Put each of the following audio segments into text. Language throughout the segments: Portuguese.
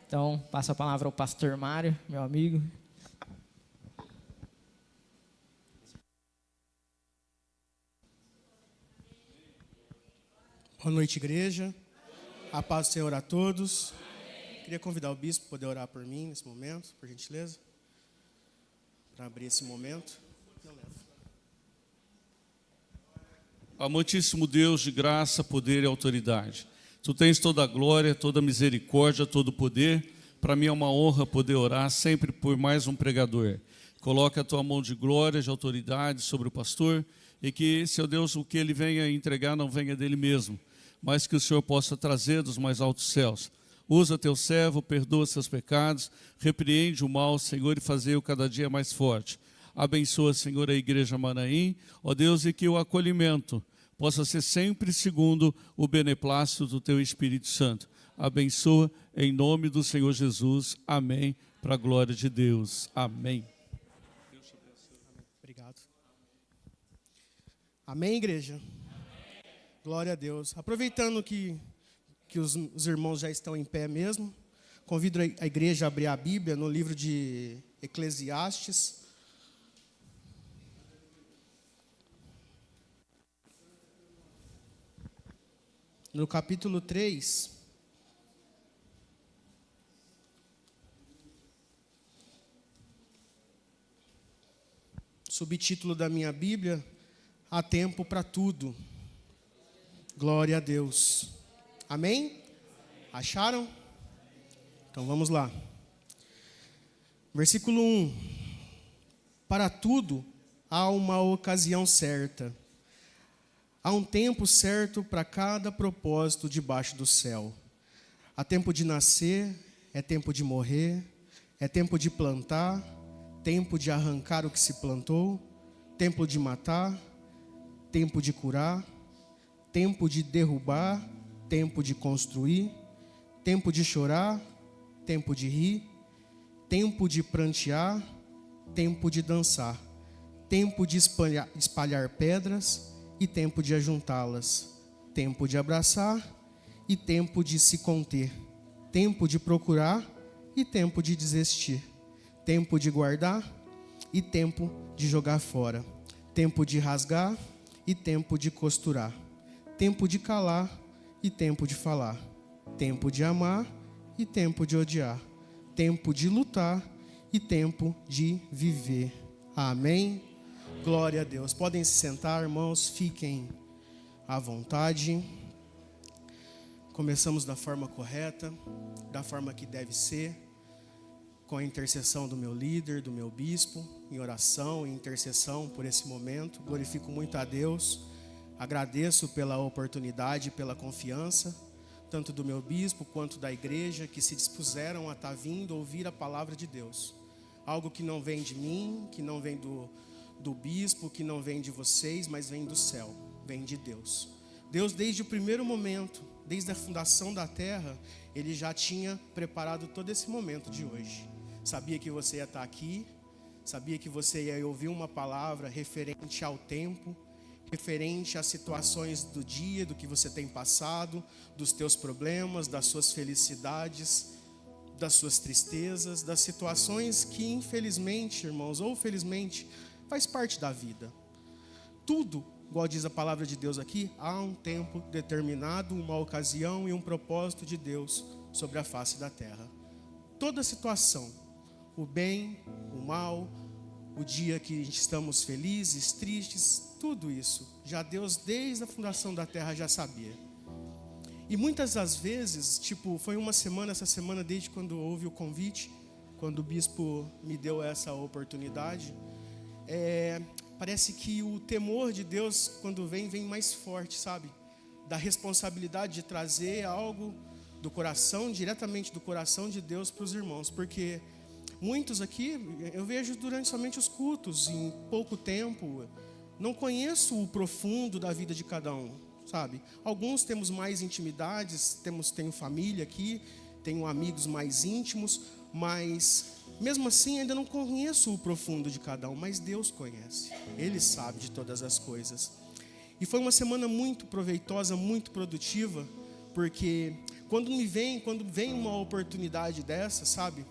Então, passo a palavra ao pastor Mário, meu amigo. Boa noite, igreja. A paz do Senhor a todos. Queria convidar o bispo para poder orar por mim nesse momento, por gentileza. Para abrir esse momento. Amantíssimo Deus de graça, poder e autoridade. Tu tens toda a glória, toda a misericórdia, todo o poder. Para mim é uma honra poder orar sempre por mais um pregador. Coloque a tua mão de glória, de autoridade sobre o pastor e que, Senhor Deus, o que ele venha entregar não venha dele mesmo, mas que o Senhor possa trazer dos mais altos céus. Usa teu servo, perdoa seus pecados, repreende o mal, Senhor, e fazer-o cada dia mais forte. Abençoa, Senhor, a igreja Manaim, ó Deus, e que o acolhimento possa ser sempre segundo o beneplácito do teu Espírito Santo. Abençoa em nome do Senhor Jesus. Amém. Para a glória de Deus. Amém. Obrigado. Amém, igreja? Amém. Glória a Deus. Aproveitando que os irmãos já estão em pé mesmo, convido a igreja a abrir a Bíblia no livro de Eclesiastes. No capítulo 3. Subtítulo da minha Bíblia: Há tempo para tudo. Glória a Deus. Amém? Acharam? Então vamos lá. Versículo 1. Para tudo há uma ocasião certa. Há um tempo certo para cada propósito debaixo do céu. Há tempo de nascer, é tempo de morrer, é tempo de plantar, tempo de arrancar o que se plantou, tempo de matar, tempo de curar, tempo de derrubar, tempo de construir, tempo de chorar, tempo de rir, tempo de prantear, tempo de dançar, tempo de espalhar pedras e tempo de ajuntá-las, tempo de abraçar e tempo de se conter, tempo de procurar e tempo de desistir, tempo de guardar e tempo de jogar fora, tempo de rasgar e tempo de costurar, tempo de calar e tempo de falar, tempo de amar e tempo de odiar, tempo de lutar e tempo de viver. Amém? Glória a Deus. Podem se sentar, irmãos, fiquem à vontade. Começamos da forma correta, da forma que deve ser, com a intercessão do meu líder, do meu bispo, em oração e intercessão por esse momento. Glorifico muito a Deus, agradeço pela oportunidade, pela confiança, tanto do meu bispo quanto da igreja, que se dispuseram a estar vindo ouvir a palavra de Deus. Algo que não vem de mim, que não vem do bispo, que não vem de vocês, mas vem do céu, vem de Deus. Deus, desde o primeiro momento, desde a fundação da terra, Ele já tinha preparado todo esse momento de hoje. Sabia que você ia estar aqui, sabia que você ia ouvir uma palavra referente ao tempo, referente às situações do dia, do que você tem passado, dos teus problemas, das suas felicidades, das suas tristezas, das situações que infelizmente, irmãos, ou felizmente, faz parte da vida. Tudo, igual diz a palavra de Deus aqui, há um tempo determinado, uma ocasião e um propósito de Deus sobre a face da terra. Toda situação, o bem, o mal, o dia que estamos felizes, tristes, tudo isso, já Deus desde a fundação da terra já sabia. E muitas das vezes, foi uma semana, essa semana desde quando houve o convite, quando o bispo me deu essa oportunidade, parece que o temor de Deus, quando vem mais forte, sabe? Da responsabilidade de trazer algo do coração, diretamente do coração de Deus para os irmãos. Porque muitos aqui, eu vejo durante somente os cultos, em pouco tempo, não conheço o profundo da vida de cada um, sabe? Alguns temos mais intimidades, tenho família aqui, tenho amigos mais íntimos, mas mesmo assim ainda não conheço o profundo de cada um, mas Deus conhece, Ele sabe de todas as coisas. E foi uma semana muito proveitosa, muito produtiva, porque quando vem uma oportunidade dessa, sabe?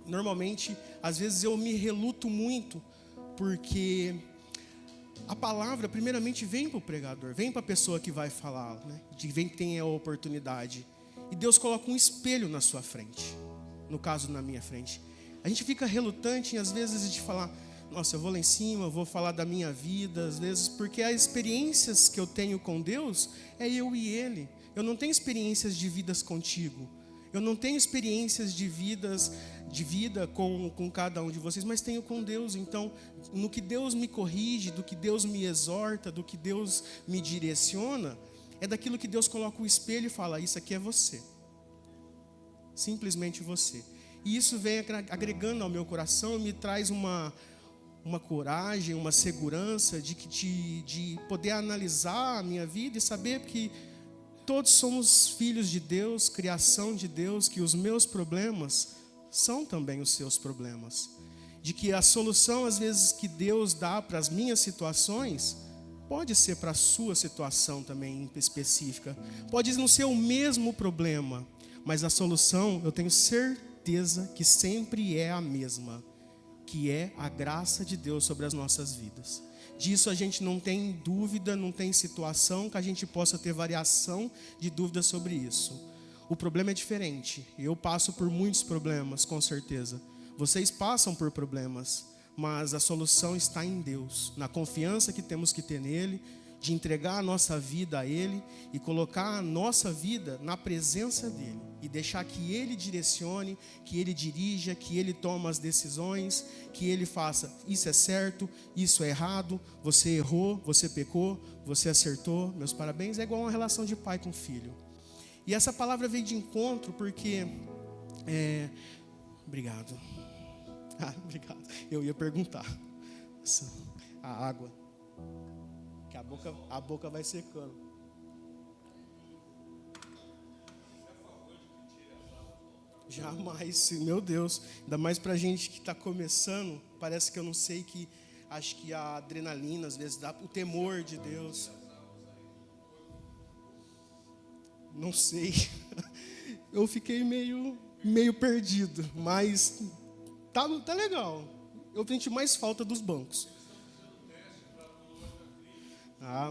Normalmente, às vezes eu me reluto muito, porque a palavra primeiramente vem para o pregador, vem para a pessoa que vai falar, né? Vem que tem a oportunidade. E Deus coloca um espelho na sua frente, no caso na minha frente. A gente fica relutante às vezes de falar, nossa, eu vou lá em cima, eu vou falar da minha vida, às vezes, porque as experiências que eu tenho com Deus é eu e Ele. Eu não tenho experiências de vidas contigo. Eu não tenho experiências de vida com cada um de vocês, mas tenho com Deus. Então, no que Deus me corrige, do que Deus me exorta, do que Deus me direciona, é daquilo que Deus coloca o espelho e fala, isso aqui é você. Simplesmente você. E isso vem agregando ao meu coração, me traz uma coragem, uma segurança de poder analisar a minha vida e saber que todos somos filhos de Deus, criação de Deus, que os meus problemas são também os seus problemas. De que a solução, às vezes, que Deus dá para as minhas situações, pode ser para a sua situação também específica. Pode não ser o mesmo problema, mas a solução, eu tenho certeza que sempre é a mesma, que é a graça de Deus sobre as nossas vidas. Disso a gente não tem dúvida, não tem situação que a gente possa ter variação de dúvida sobre isso. O problema é diferente. Eu passo por muitos problemas, com certeza. Vocês passam por problemas, mas a solução está em Deus, na confiança que temos que ter nele, de entregar a nossa vida a Ele e colocar a nossa vida na presença dEle e deixar que Ele direcione, que Ele dirija, que Ele tome as decisões, que Ele faça, isso é certo, isso é errado, você errou, você pecou, você acertou, meus parabéns. É igual uma relação de pai com filho. E essa palavra veio de encontro porque obrigado. Obrigado. Eu ia perguntar. A água. Que a boca vai secando. Jamais, meu Deus. Ainda mais pra gente que está começando. Parece que eu não sei que... Acho que a adrenalina, às vezes, dá o temor de Deus. Não sei. Eu fiquei meio perdido. Mas tá legal. Eu senti mais falta dos bancos.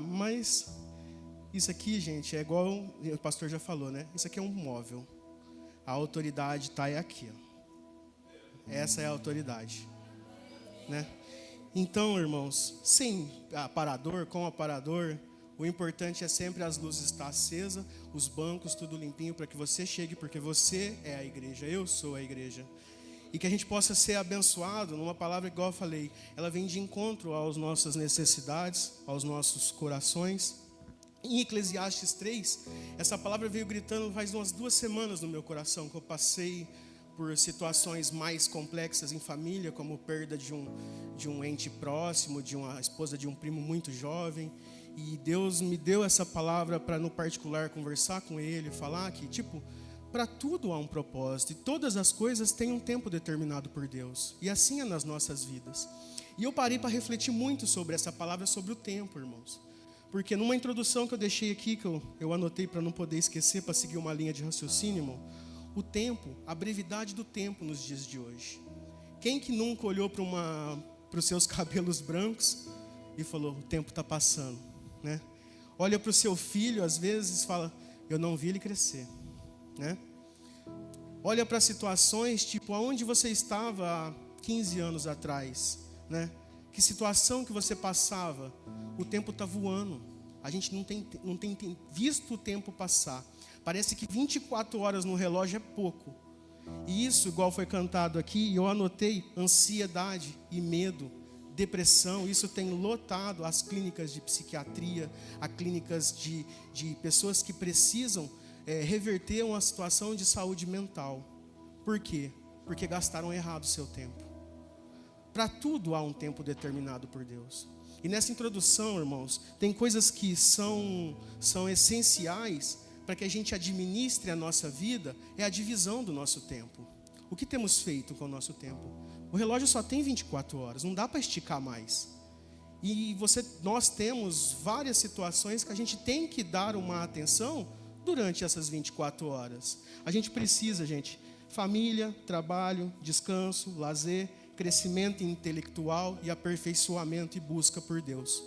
Mas isso aqui, gente, é igual o pastor já falou, né? Isso aqui é um móvel. A autoridade está aqui, ó. Essa é a autoridade, né? Então, irmãos, sem aparador, com aparador, o importante é sempre as luzes estar acesas, os bancos tudo limpinho para que você chegue, porque você é a igreja, eu sou a igreja. E que a gente possa ser abençoado numa palavra, igual eu falei, ela vem de encontro às nossas necessidades, aos nossos corações. Em Eclesiastes 3, essa palavra veio gritando faz umas 2 semanas no meu coração, que eu passei por situações mais complexas em família, como perda de um ente próximo, de uma esposa de um primo muito jovem. E Deus me deu essa palavra para, no particular, conversar com ele, falar que, para tudo há um propósito, e todas as coisas têm um tempo determinado por Deus. E assim é nas nossas vidas. E eu parei para refletir muito sobre essa palavra, sobre o tempo, irmãos. Porque numa introdução que eu deixei aqui, que eu anotei para não poder esquecer, para seguir uma linha de raciocínio, irmão, o tempo, a brevidade do tempo nos dias de hoje. Quem que nunca olhou para os seus cabelos brancos e falou, o tempo está passando, né? Olha para o seu filho, às vezes, fala, eu não vi ele crescer. Né? Olha para situações aonde você estava há 15 anos atrás, né? Que situação que você passava? O tempo está voando. A gente não tem visto o tempo passar. Parece que 24 horas no relógio é pouco. E isso, igual foi cantado aqui, eu anotei, ansiedade e medo, depressão, isso tem lotado as clínicas de psiquiatria, as clínicas de pessoas que precisam reverter uma situação de saúde mental. Por quê? Porque gastaram errado o seu tempo. Para tudo há um tempo determinado por Deus. E nessa introdução, irmãos, tem coisas que são essenciais para que a gente administre a nossa vida, é a divisão do nosso tempo. O que temos feito com o nosso tempo? O relógio só tem 24 horas, não dá para esticar mais. E nós temos várias situações que a gente tem que dar uma atenção durante essas 24 horas? A gente precisa, gente, família, trabalho, descanso, lazer, crescimento intelectual e aperfeiçoamento e busca por Deus.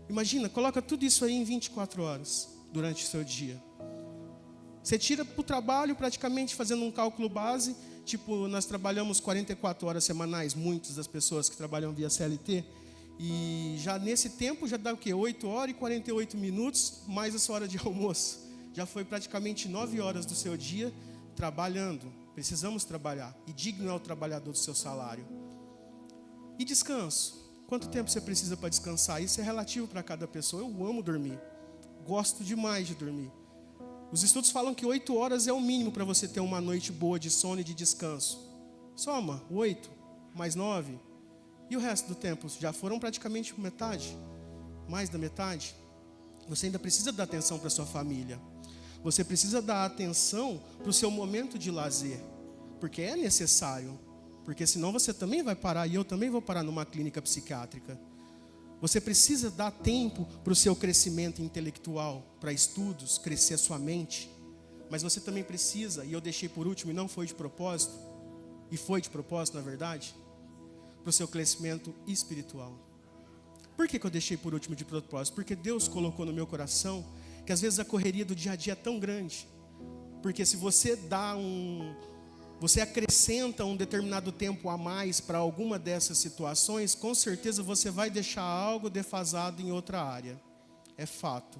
Imagina, coloca tudo isso aí em 24 horas durante o seu dia. Você tira para o trabalho praticamente fazendo um cálculo base, tipo, nós trabalhamos 44 horas semanais, muitas das pessoas que trabalham via CLT, e já nesse tempo já dá o quê? 8 horas e 48 minutos, mais a sua hora de almoço. Já foi praticamente 9 horas do seu dia trabalhando. Precisamos trabalhar, e digno é o trabalhador do seu salário. E descanso? Quanto tempo você precisa para descansar? Isso é relativo para cada pessoa. Eu amo dormir, gosto demais de dormir. Os estudos falam que 8 horas é o mínimo para você ter uma noite boa de sono e de descanso. Soma 8 mais 9. E o resto do tempo? Já foram praticamente metade. Mais da metade. Você ainda precisa dar atenção para sua família. Você precisa dar atenção para o seu momento de lazer. Porque é necessário. Porque senão você também vai parar, e eu também vou parar numa clínica psiquiátrica. Você precisa dar tempo para o seu crescimento intelectual, para estudos, crescer a sua mente. Mas você também precisa, e eu deixei por último e não foi de propósito, e foi de propósito na verdade, para o seu crescimento espiritual. Por que eu deixei por último de propósito? Porque Deus colocou no meu coração que às vezes a correria do dia a dia é tão grande. Porque se você você acrescenta um determinado tempo a mais para alguma dessas situações, com certeza você vai deixar algo defasado em outra área. É fato.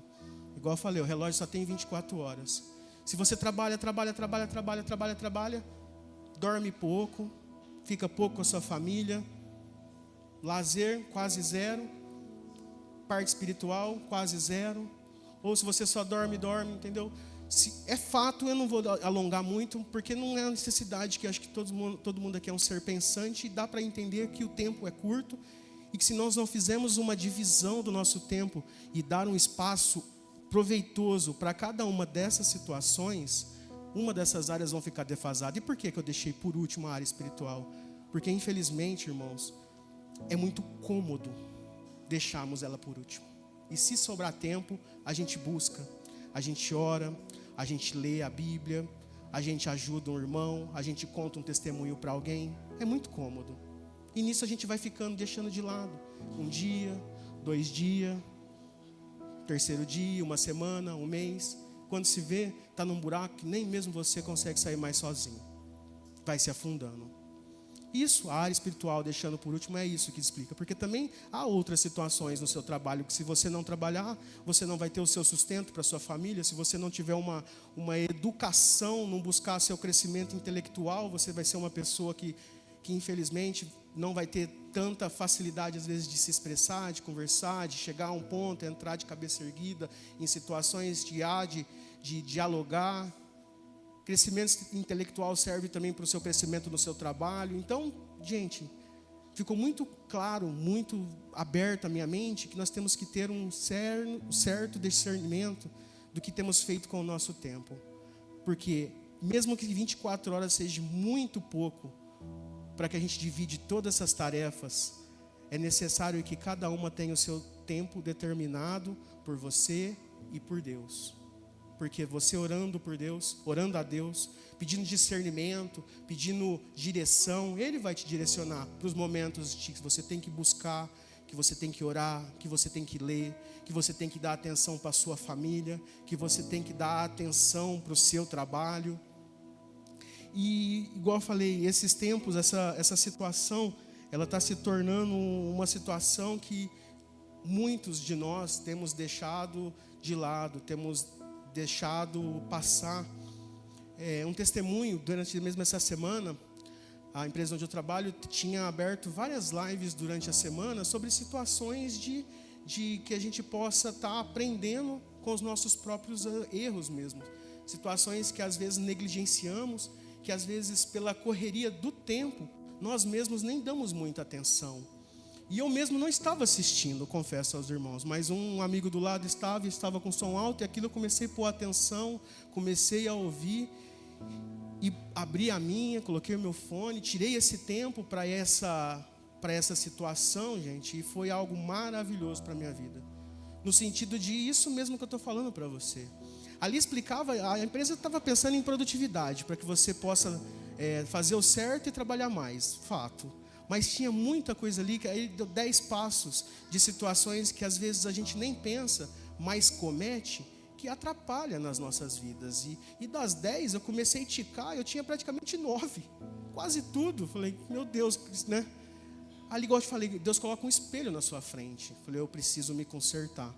Igual eu falei, o relógio só tem 24 horas. Se você trabalha, dorme pouco, fica pouco com a sua família, lazer quase zero, parte espiritual quase zero, ou se você só dorme, entendeu? É fato, eu não vou alongar muito, porque não é a necessidade, que acho que todo mundo aqui é um ser pensante, e dá para entender que o tempo é curto, e que se nós não fizermos uma divisão do nosso tempo e dar um espaço proveitoso para cada uma dessas situações, uma dessas áreas vão ficar defasadas. E por que eu deixei por último a área espiritual? Porque infelizmente, irmãos, é muito cômodo deixarmos ela por último. E se sobrar tempo, a gente busca, a gente ora, a gente lê a Bíblia, a gente ajuda um irmão, a gente conta um testemunho para alguém. É muito cômodo. E nisso a gente vai ficando, deixando de lado. Um dia, 2 dias, terceiro dia, uma semana, um mês. Quando se vê, está num buraco que nem mesmo você consegue sair mais sozinho. Vai se afundando. Isso, a área espiritual, deixando por último, é isso que explica. Porque também há outras situações no seu trabalho, que se você não trabalhar, você não vai ter o seu sustento para a sua família. Se você não tiver uma educação, não buscar seu crescimento intelectual, você vai ser uma pessoa que infelizmente não vai ter tanta facilidade às vezes de se expressar, de conversar, de chegar a um ponto, entrar de cabeça erguida em situações de dialogar. Crescimento intelectual serve também para o seu crescimento no seu trabalho. Então, gente, ficou muito claro, muito aberta a minha mente, que nós temos que ter um certo discernimento do que temos feito com o nosso tempo. Porque mesmo que 24 horas seja muito pouco para que a gente divide todas essas tarefas, é necessário que cada uma tenha o seu tempo determinado por você e por Deus. Porque você orando por Deus, orando a Deus, pedindo discernimento, pedindo direção, Ele vai te direcionar para os momentos que você tem que buscar, que você tem que orar, que você tem que ler, que você tem que dar atenção para a sua família, que você tem que dar atenção para o seu trabalho. E, igual eu falei, esses tempos, essa situação, ela está se tornando uma situação que muitos de nós temos deixado de lado, temos deixado passar. Um testemunho, durante mesmo essa semana, a empresa onde eu trabalho tinha aberto várias lives durante a semana sobre situações de que a gente possa estar aprendendo com os nossos próprios erros mesmo. Situações que às vezes negligenciamos, que às vezes pela correria do tempo, nós mesmos nem damos muita atenção. E eu mesmo não estava assistindo, confesso aos irmãos, mas um amigo do lado estava com som alto, e aquilo eu comecei a pôr atenção, comecei a ouvir, e abri a minha, coloquei o meu fone, tirei esse tempo para essa situação, gente, e foi algo maravilhoso para a minha vida. No sentido de isso mesmo que eu estou falando para você. Ali explicava, a empresa estava pensando em produtividade, para que você possa fazer o certo e trabalhar mais, fato. Mas tinha muita coisa ali, que aí deu 10 passos de situações que às vezes a gente nem pensa, mas comete, que atrapalha nas nossas vidas. E das 10 eu comecei a ticar, eu tinha praticamente 9, quase tudo. Falei, meu Deus, né? Ali, igual eu te falei, Deus coloca um espelho na sua frente. Falei, eu preciso me consertar.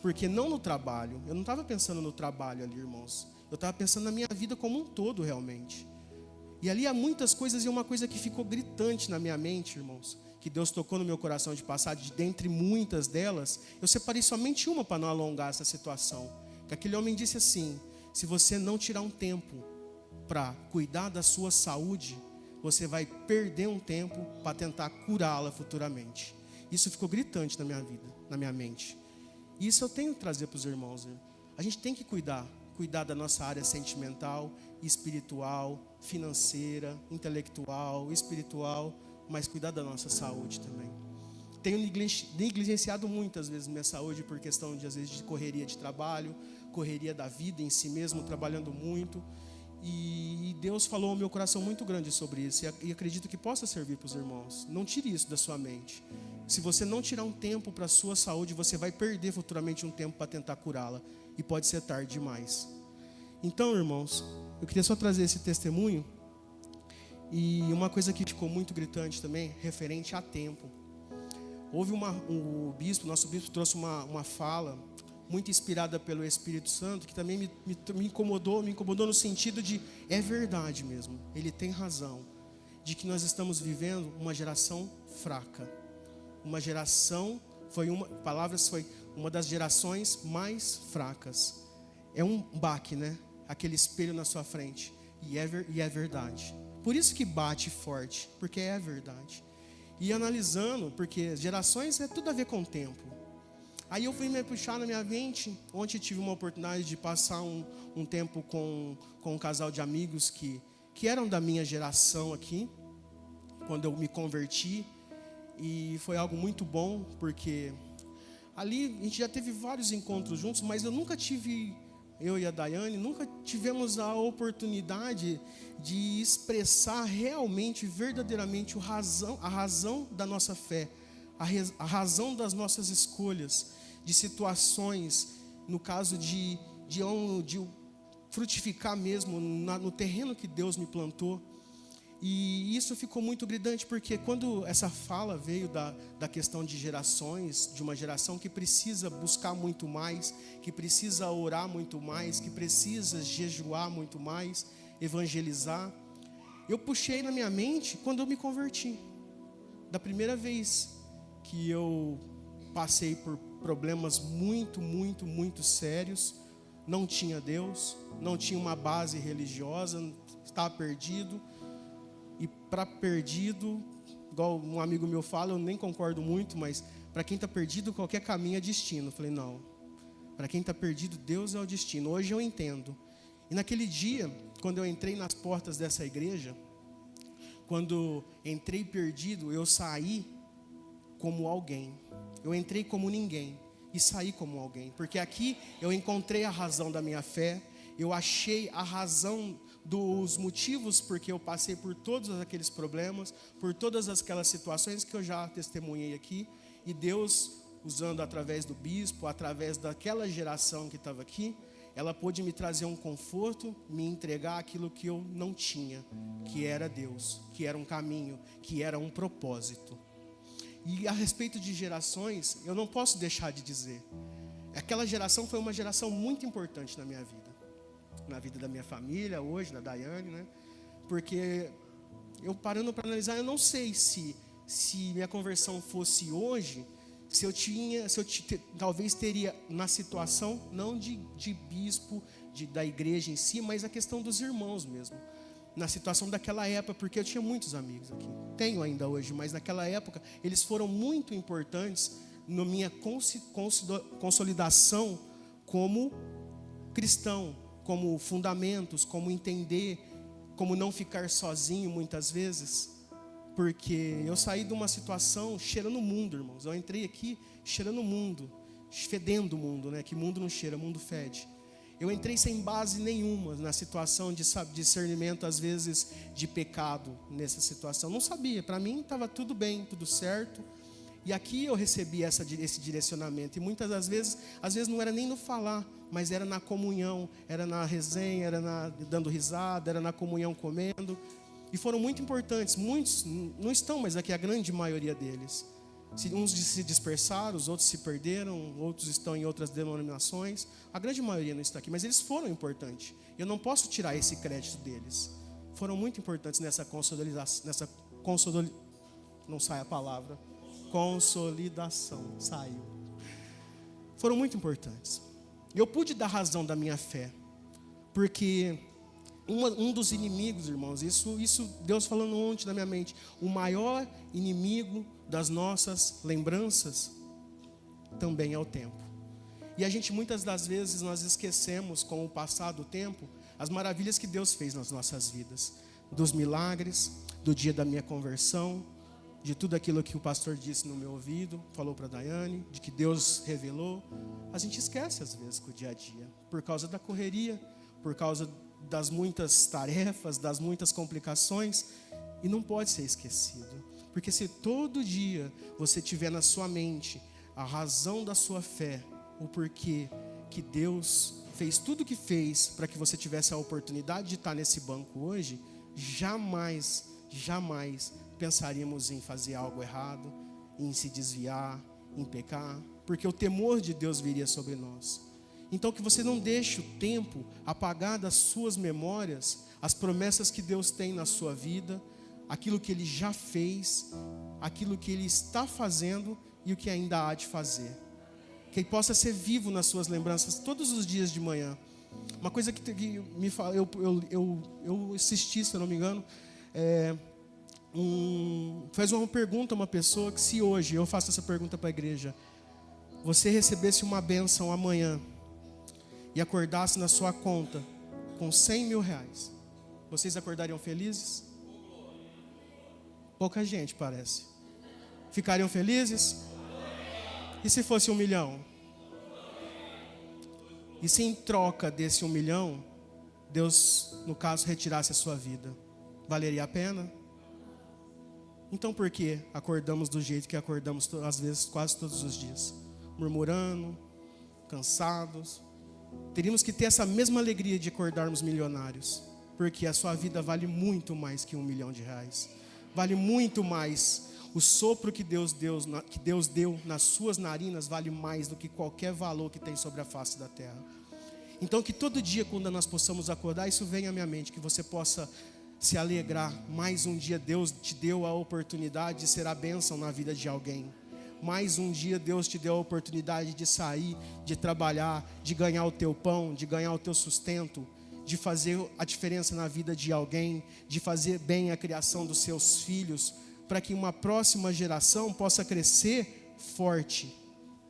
Porque não no trabalho, eu não estava pensando no trabalho ali, irmãos. Eu estava pensando na minha vida como um todo, realmente. E ali há muitas coisas, e uma coisa que ficou gritante na minha mente, irmãos, que Deus tocou no meu coração de passar, dentre muitas delas, eu separei somente uma para não alongar essa situação. Que aquele homem disse assim: se você não tirar um tempo para cuidar da sua saúde, você vai perder um tempo para tentar curá-la futuramente. Isso ficou gritante na minha vida, na minha mente. E isso eu tenho que trazer para os irmãos, né? A gente tem que cuidar da nossa área sentimental, espiritual, financeira, intelectual, espiritual, mas cuidar da nossa saúde também. Tenho negligenciado muitas vezes minha saúde por questão de, às vezes, de correria de trabalho, correria da vida em si mesmo, trabalhando muito. E Deus falou ao meu coração muito grande sobre isso, e acredito que possa servir para os irmãos. Não tire isso da sua mente. Se você não tirar um tempo para a sua saúde, você vai perder futuramente um tempo para tentar curá-la, e pode ser tarde demais. Então, irmãos, eu queria só trazer esse testemunho, e uma coisa que ficou muito gritante também, referente a tempo. Houve nosso bispo trouxe uma fala muito inspirada pelo Espírito Santo, que também me incomodou no sentido de, é verdade mesmo, ele tem razão, de que nós estamos vivendo uma geração fraca. Uma geração, foi uma das gerações mais fracas. É um baque, né? Aquele espelho na sua frente, e é verdade. Por isso que bate forte, porque é verdade. E analisando, porque gerações é tudo a ver com o tempo. Aí eu fui me puxar na minha mente. Ontem tive uma oportunidade de passar um tempo com um casal de amigos que eram da minha geração aqui, quando eu me converti. E foi algo muito bom, porque ali a gente já teve vários encontros juntos, mas eu e a Daiane, nunca tivemos a oportunidade de expressar realmente, verdadeiramente a razão da nossa fé, a razão das nossas escolhas, de situações, no caso de frutificar mesmo no terreno que Deus me plantou. E isso ficou muito gritante, porque quando essa fala veio da questão de gerações, de uma geração que precisa buscar muito mais, que precisa orar muito mais, que precisa jejuar muito mais, evangelizar, eu puxei na minha mente quando eu me converti. Da primeira vez que eu passei por problemas muito, muito, muito sérios, não tinha Deus, não tinha uma base religiosa, estava perdido. E para perdido, igual um amigo meu fala, eu nem concordo muito, mas para quem está perdido, qualquer caminho é destino. Eu falei, não, para quem está perdido, Deus é o destino. Hoje eu entendo. E naquele dia, quando eu entrei nas portas dessa igreja, quando entrei perdido, eu saí como alguém. Eu entrei como ninguém e saí como alguém. Porque aqui eu encontrei a razão da minha fé, eu achei a razão dos motivos porque eu passei por todos aqueles problemas, por todas aquelas situações que eu já testemunhei aqui, e Deus, usando através do bispo, através daquela geração que estava aqui, ela pôde me trazer um conforto, me entregar aquilo que eu não tinha, que era Deus, que era um caminho, que era um propósito. E a respeito de gerações, eu não posso deixar de dizer, aquela geração foi uma geração muito importante na minha vida, na vida da minha família hoje, da Daiane, né? Porque eu parando para analisar, eu não sei se minha conversão fosse hoje, talvez teria na situação, não de bispo, da igreja em si, mas a questão dos irmãos mesmo. Na situação daquela época, porque eu tinha muitos amigos aqui, tenho ainda hoje, mas naquela época eles foram muito importantes na minha consolidação como cristão, como fundamentos, como entender, como não ficar sozinho muitas vezes, porque eu saí de uma situação cheirando o mundo, irmãos. Eu entrei aqui cheirando o mundo, fedendo o mundo, né? Que mundo não cheira, mundo fede. Eu entrei sem base nenhuma na situação de discernimento, às vezes, de pecado nessa situação. Não sabia, para mim estava tudo bem, tudo certo. E aqui eu recebi esse direcionamento. E muitas das vezes, às vezes não era nem no falar, mas era na comunhão, era na resenha, era dando risada, era na comunhão comendo. E foram muito importantes. Muitos não estão, mas aqui a grande maioria deles. Uns se dispersaram, os outros se perderam, outros estão em outras denominações. A grande maioria não está aqui, mas eles foram importantes. Eu não posso tirar esse crédito deles. Foram muito importantes nessa consolidação, não sai a palavra, consolidação, saiu. Foram muito importantes. Eu pude dar razão da minha fé, porque um dos inimigos, irmãos, isso Deus falando ontem na minha mente, o maior inimigo das nossas lembranças também é o tempo. E a gente muitas das vezes nós esquecemos, com o passar do tempo, as maravilhas que Deus fez nas nossas vidas, dos milagres, do dia da minha conversão, de tudo aquilo que o pastor disse no meu ouvido, falou para a Daiane, de que Deus revelou. A gente esquece às vezes com o dia a dia, por causa da correria, por causa das muitas tarefas, das muitas complicações, e não pode ser esquecido. Porque se todo dia você tiver na sua mente a razão da sua fé, o porquê que Deus fez tudo o que fez para que você tivesse a oportunidade de estar nesse banco hoje, jamais pensaríamos em fazer algo errado, em se desviar, em pecar, porque o temor de Deus viria sobre nós. Então que você não deixe o tempo apagar das suas memórias as promessas que Deus tem na sua vida, aquilo que Ele já fez, aquilo que Ele está fazendo e o que ainda há de fazer. Que Ele possa ser vivo nas suas lembranças todos os dias de manhã. Uma coisa que me fala, eu assisti, se eu não me engano, faz uma pergunta a uma pessoa que, se hoje, eu faço essa pergunta para a igreja, você recebesse uma bênção amanhã e acordasse na sua conta com 100 mil reais, vocês acordariam felizes? Pouca gente parece. Ficariam felizes? E se fosse 1 milhão? E se em troca desse 1 milhão, Deus, no caso, retirasse a sua vida? Valeria a pena? Então por que acordamos do jeito que acordamos, às vezes, quase todos os dias? Murmurando, cansados. Teríamos que ter essa mesma alegria de acordarmos milionários, porque a sua vida vale muito mais que 1 milhão de reais. Vale muito mais. O sopro que Deus deu nas suas narinas vale mais do que qualquer valor que tem sobre a face da terra. Então que todo dia, quando nós possamos acordar, isso venha à minha mente, que você possa se alegrar. Mais um dia Deus te deu a oportunidade de ser a bênção na vida de alguém. Mais um dia Deus te deu a oportunidade de sair, de trabalhar, de ganhar o teu pão, de ganhar o teu sustento, de fazer a diferença na vida de alguém, de fazer bem a criação dos seus filhos, para que uma próxima geração possa crescer forte.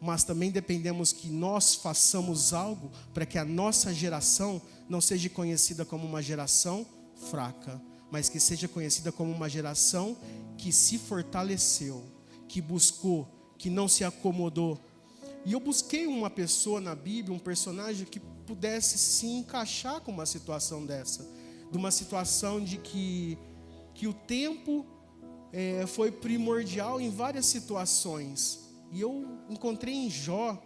Mas também dependemos que nós façamos algo para que a nossa geração não seja conhecida como uma geração fraca, mas que seja conhecida como uma geração que se fortaleceu, que buscou, que não se acomodou. E eu busquei uma pessoa na Bíblia, um personagem que pudesse se encaixar com uma situação dessa, de uma situação de que o tempo foi primordial em várias situações. E eu encontrei em Jó,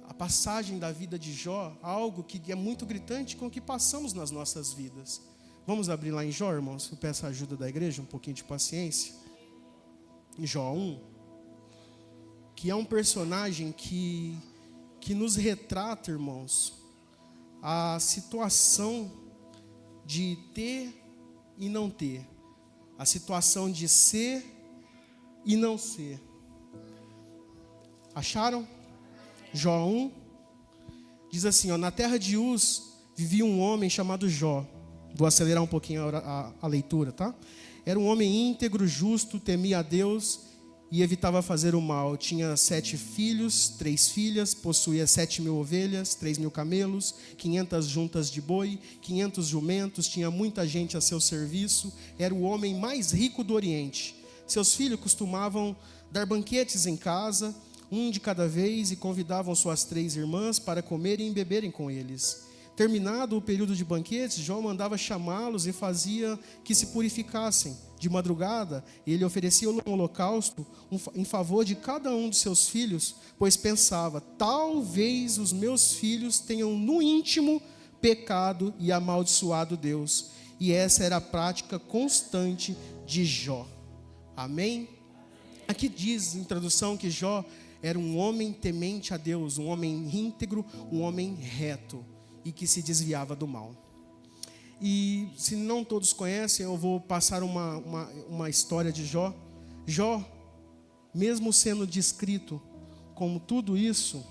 a passagem da vida de Jó, algo que é muito gritante com o que passamos nas nossas vidas. Vamos abrir lá em Jó, irmãos? Eu peço a ajuda da igreja, um pouquinho de paciência. Em Jó 1, que é um personagem que nos retrata, irmãos, a situação de ter e não ter, a situação de ser e não ser. Acharam? Jó 1 diz assim, na terra de Uz vivia um homem chamado Jó. Vou acelerar um pouquinho a leitura, tá? Era um homem íntegro, justo, temia a Deus e evitava fazer o mal. Tinha 7 filhos, 3 filhas, possuía 7.000 ovelhas, 3.000 camelos, 500 juntas de boi, 500 jumentos, tinha muita gente a seu serviço. Era o homem mais rico do Oriente. Seus filhos costumavam dar banquetes em casa, um de cada vez, e convidavam suas 3 irmãs para comerem e beberem com eles. Terminado o período de banquetes, Jó mandava chamá-los e fazia que se purificassem. De madrugada, ele oferecia um holocausto em favor de cada um de seus filhos, pois pensava: talvez os meus filhos tenham no íntimo pecado e amaldiçoado Deus. E essa era a prática constante de Jó. Amém? Aqui diz em tradução que Jó era um homem temente a Deus, um homem íntegro, um homem reto e que se desviava do mal. E se não todos conhecem, eu vou passar uma história de Jó. Jó, mesmo sendo descrito como tudo isso,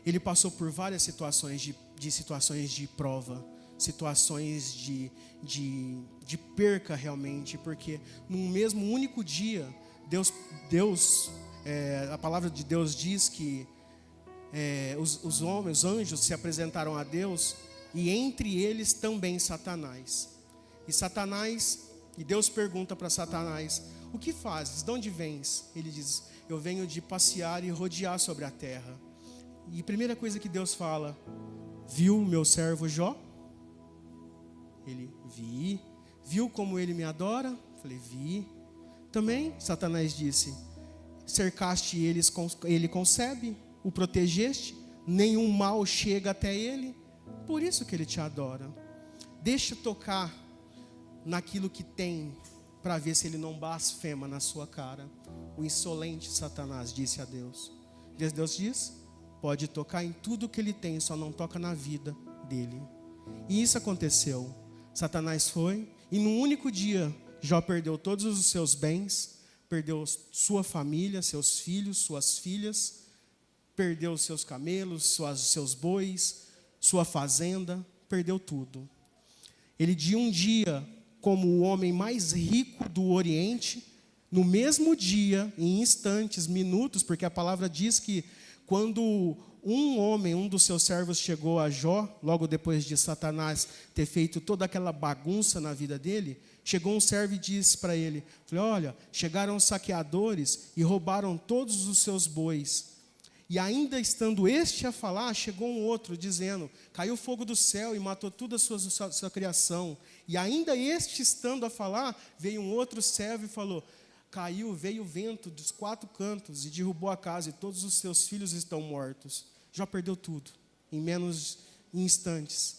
ele passou por várias situações de prova, situações de perca realmente, porque num mesmo único dia, a palavra de Deus diz que os anjos se apresentaram a Deus, e entre eles também Satanás. E Deus pergunta para Satanás: o que fazes? De onde vens? Ele diz: eu venho de passear e rodear sobre a terra. E a primeira coisa que Deus fala: viu o meu servo Jó? Ele: vi. Viu como ele me adora? Falei: vi. Também Satanás disse: cercaste ele concebe, o protegeste, nenhum mal chega até ele, por isso que ele te adora. Deixa tocar naquilo que tem, para ver se ele não blasfema na sua cara. O insolente Satanás disse a Deus. Deus diz: pode tocar em tudo que ele tem, só não toca na vida dele. E isso aconteceu. Satanás foi, e num único dia, Jó perdeu todos os seus bens, perdeu sua família, seus filhos, suas filhas, perdeu seus camelos, seus bois, sua fazenda, perdeu tudo. Ele, de um dia, como o homem mais rico do Oriente, no mesmo dia, em instantes, minutos, porque a palavra diz que quando um dos seus servos chegou a Jó, logo depois de Satanás ter feito toda aquela bagunça na vida dele, chegou um servo e disse para ele: olha, chegaram os saqueadores e roubaram todos os seus bois. E ainda estando este a falar, chegou um outro dizendo: caiu fogo do céu e matou toda a sua criação. E ainda este estando a falar, veio um outro servo e falou: veio o vento dos 4 cantos e derrubou a casa, e todos os seus filhos estão mortos. Jó perdeu tudo, em menos instantes.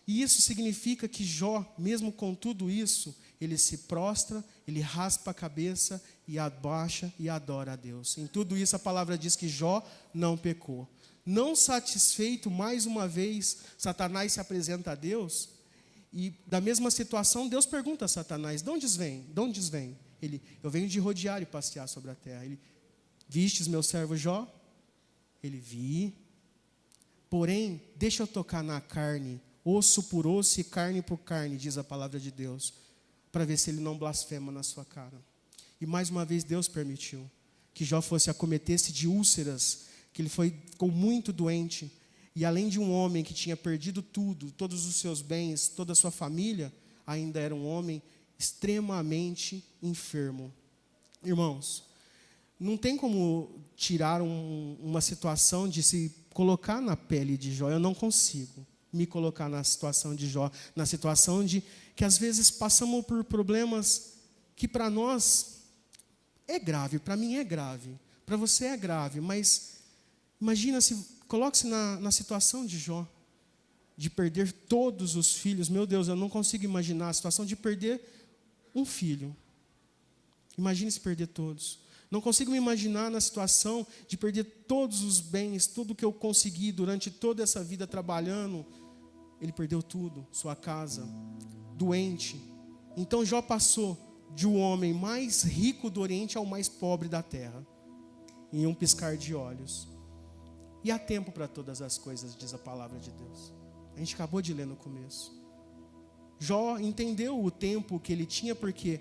E isso significa que Jó, mesmo com tudo isso, ele se prostra, ele raspa a cabeça e abaixa e adora a Deus. Em tudo isso a palavra diz que Jó não pecou. Não satisfeito, mais uma vez, Satanás se apresenta a Deus, e da mesma situação, Deus pergunta a Satanás: de onde vem? Ele: eu venho de rodear e passear sobre a terra. Ele: vistes meu servo Jó? Ele: vi. Porém, deixa eu tocar na carne, osso por osso e carne por carne, diz a palavra de Deus, para ver se ele não blasfema na sua cara. E mais uma vez Deus permitiu que Jó fosse acometer-se de úlceras, que ele ficou muito doente. E além de um homem que tinha perdido tudo, todos os seus bens, toda a sua família, ainda era um homem extremamente enfermo. Irmãos, não tem como tirar uma situação de se colocar na pele de Jó. Eu não consigo me colocar na situação de Jó, na situação de que às vezes passamos por problemas que para nós é grave, para mim é grave, para você é grave, mas coloque-se na situação de Jó, de perder todos os filhos. Meu Deus, eu não consigo imaginar a situação de perder um filho. Imagine se perder todos. Não consigo me imaginar na situação de perder todos os bens, tudo que eu consegui durante toda essa vida trabalhando. Ele perdeu tudo, sua casa, doente. Então Jó passou de um homem mais rico do Oriente ao mais pobre da terra, em um piscar de olhos. E há tempo para todas as coisas, diz a palavra de Deus. A gente acabou de ler no começo. Jó entendeu o tempo que ele tinha, porque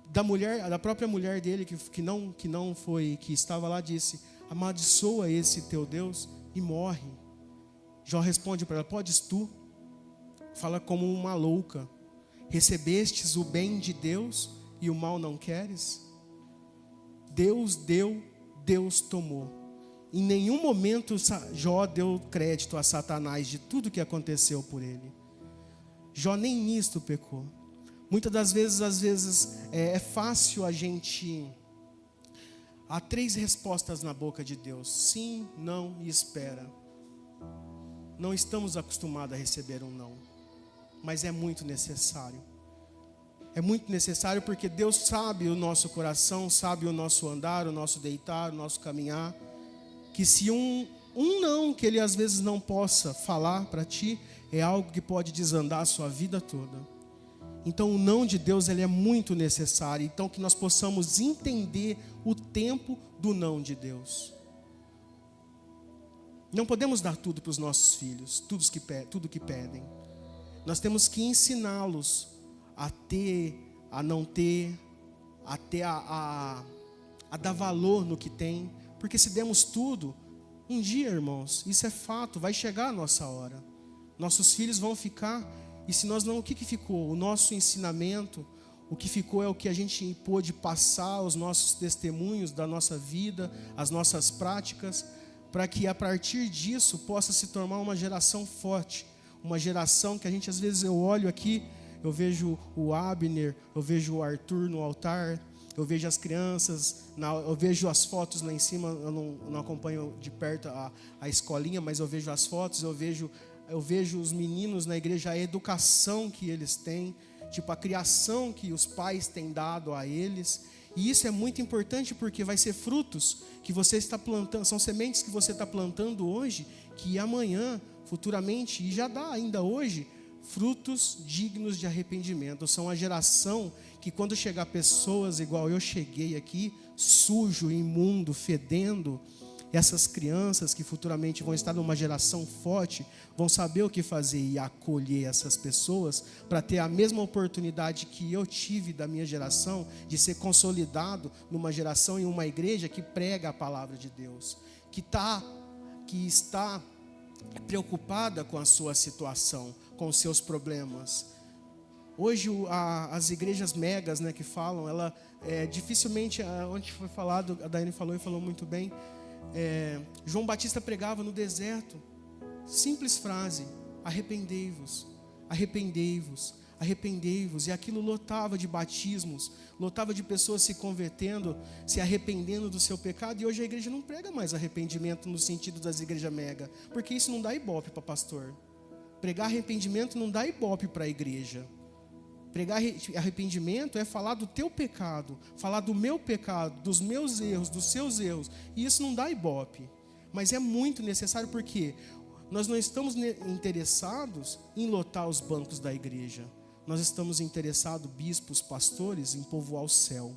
da própria mulher dele, que estava lá, disse: amaldiçoa esse teu Deus e morre. Jó responde para ela: podes tu? Fala como uma louca: recebestes o bem de Deus e o mal não queres? Deus deu, Deus tomou. Em nenhum momento Jó deu crédito a Satanás de tudo que aconteceu por ele. Jó nem nisto pecou. Muitas das vezes, é fácil a gente... Há 3 respostas na boca de Deus: sim, não e espera. Não estamos acostumados a receber um não, mas é muito necessário. É muito necessário porque Deus sabe o nosso coração, sabe o nosso andar, o nosso deitar, o nosso caminhar. Que se um não que Ele às vezes não possa falar para ti, é algo que pode desandar a sua vida toda. Então o não de Deus, ele é muito necessário. Então que nós possamos entender o tempo do não de Deus. Não podemos dar tudo para os nossos filhos, tudo que pedem. Nós temos que ensiná-los a ter, a não ter, a dar valor no que tem. Porque se demos tudo, um dia, irmãos, isso é fato, vai chegar a nossa hora. Nossos filhos vão ficar, e se nós não, o que ficou? O nosso ensinamento, o que ficou é o que a gente pôde passar, os nossos testemunhos da nossa vida, as nossas práticas, para que a partir disso possa se tornar uma geração forte, uma geração que a gente, às vezes eu olho aqui, eu vejo o Abner, eu vejo o Arthur no altar, eu vejo as crianças, eu vejo as fotos lá em cima, eu não acompanho de perto a escolinha, mas eu vejo as fotos, eu vejo os meninos na igreja, a educação que eles têm, tipo a criação que os pais têm dado a eles. E isso é muito importante porque vai ser frutos que você está plantando, são sementes que você está plantando hoje, que amanhã, futuramente, e já dá ainda hoje, frutos dignos de arrependimento. São a geração que quando chegar pessoas igual eu cheguei aqui, sujo, imundo, fedendo, essas crianças que futuramente vão estar numa geração forte, vão saber o que fazer e acolher essas pessoas para ter a mesma oportunidade que eu tive da minha geração, de ser consolidado numa geração em uma igreja que prega a palavra de Deus, que está preocupada com a sua situação, com os seus problemas. Hoje as igrejas megas, né, que falam, ela dificilmente, onde foi falado, a Daiane falou e falou muito bem, João Batista pregava no deserto, simples frase: arrependei-vos, arrependei-vos, arrependei-vos. E aquilo lotava de batismos, lotava de pessoas se convertendo, se arrependendo do seu pecado. E hoje a igreja não prega mais arrependimento no sentido das igrejas mega, porque isso não dá ibope para pastor. Pregar arrependimento não dá ibope para a igreja. Pregar arrependimento é falar do teu pecado, falar do meu pecado, dos meus erros, dos seus erros. E isso não dá ibope. Mas é muito necessário porque nós não estamos interessados em lotar os bancos da igreja. Nós estamos interessados, bispos, pastores, em povoar o céu.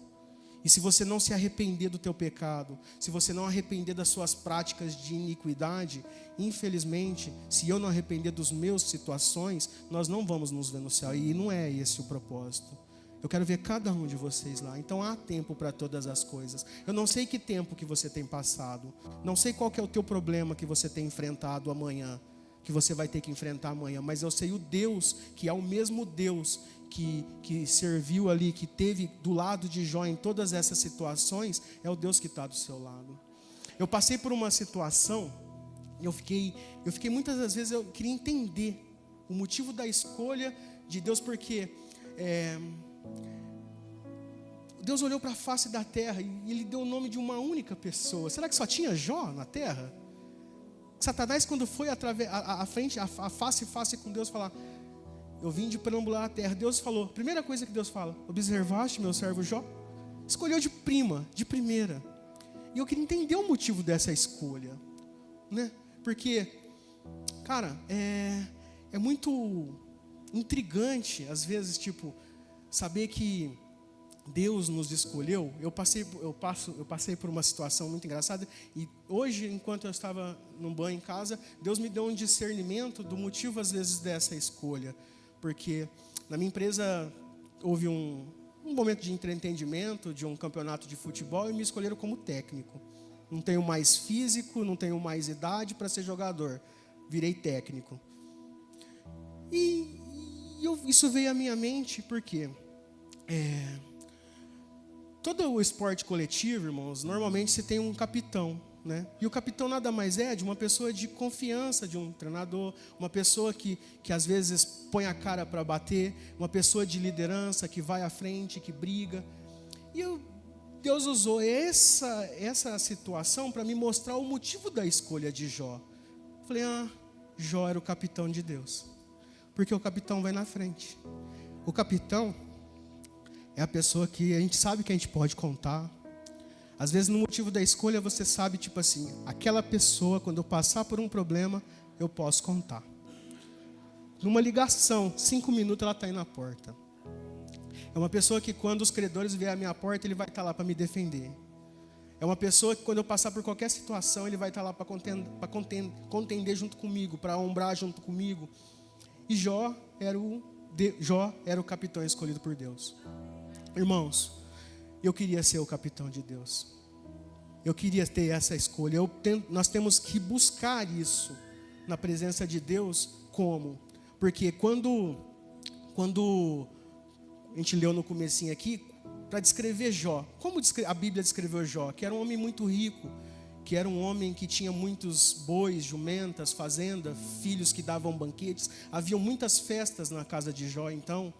E se você não se arrepender do teu pecado, se você não arrepender das suas práticas de iniquidade, infelizmente, se eu não arrepender dos meus situações, nós não vamos nos ver no céu. E não é esse o propósito. Eu quero ver cada um de vocês lá. Então há tempo para todas as coisas. Eu não sei que tempo que você tem passado. Não sei qual que é o teu problema que você tem enfrentado amanhã, que você vai ter que enfrentar amanhã. Mas eu sei o Deus, que é o mesmo Deus que serviu ali, que teve do lado de Jó em todas essas situações, é o Deus que está do seu lado. Eu passei por uma situação, eu fiquei muitas das vezes, eu queria entender o motivo da escolha de Deus, porque Deus olhou para a face da terra e Ele deu o nome de uma única pessoa. Será que só tinha Jó na terra? Satanás, quando foi a face a face com Deus, falar: eu vim de perambular a terra. Deus falou, primeira coisa que Deus fala: observaste meu servo Jó? Escolheu de primeira. E eu queria entender o motivo dessa escolha, né? Porque, cara, é muito intrigante, às vezes, tipo, saber que Deus nos escolheu. Eu passei por uma situação muito engraçada. E hoje, enquanto eu estava num banho em casa, Deus me deu um discernimento do motivo, às vezes, dessa escolha. Porque na minha empresa houve um momento de entendimento de um campeonato de futebol e me escolheram como técnico. Não tenho mais físico, não tenho mais idade para ser jogador. Virei técnico. Isso veio à minha mente porque todo o esporte coletivo, irmãos, normalmente você tem um capitão. né? E o capitão nada mais é de uma pessoa de confiança, de um treinador, uma pessoa que às vezes põe a cara para bater, uma pessoa de liderança que vai à frente, que briga. E Deus usou essa situação para me mostrar o motivo da escolha de Jó. Falei, Jó era o capitão de Deus, porque o capitão vai na frente. O capitão é a pessoa que a gente sabe que a gente pode contar. Às vezes no motivo da escolha você sabe, tipo assim, aquela pessoa, quando eu passar por um problema, eu posso contar. Numa ligação, 5 minutos ela está aí na porta. É uma pessoa que quando os credores vierem à minha porta, ele vai estar lá para me defender. É uma pessoa que quando eu passar por qualquer situação, ele vai estar lá para contender junto comigo, para ombrar junto comigo. E Jó era o capitão escolhido por Deus. Irmãos, eu queria ser o capitão de Deus. Eu queria ter essa escolha. Nós temos que buscar isso na presença de Deus. Como? Porque quando a gente leu no comecinho aqui, para descrever Jó, como a Bíblia descreveu Jó? Que era um homem muito rico, que era um homem que tinha muitos bois, jumentas, fazenda, filhos que davam banquetes. Haviam muitas festas na casa de Jó, então.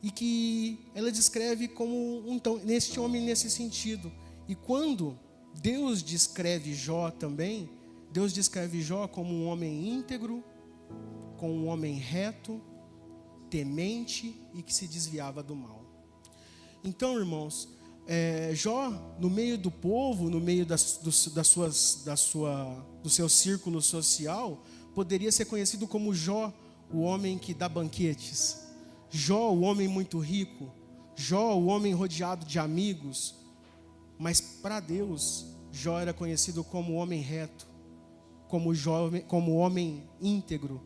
E que ela descreve como neste homem nesse sentido. E quando Deus descreve Jó também, Deus descreve Jó como um homem íntegro, como um homem reto, temente e que se desviava do mal. Então, irmãos, Jó, no meio do povo, no meio do seu círculo social, poderia ser conhecido como Jó, o homem que dá banquetes. Jó, o homem muito rico. Jó, o homem rodeado de amigos. Mas para Deus, Jó era conhecido como homem reto, como homem íntegro,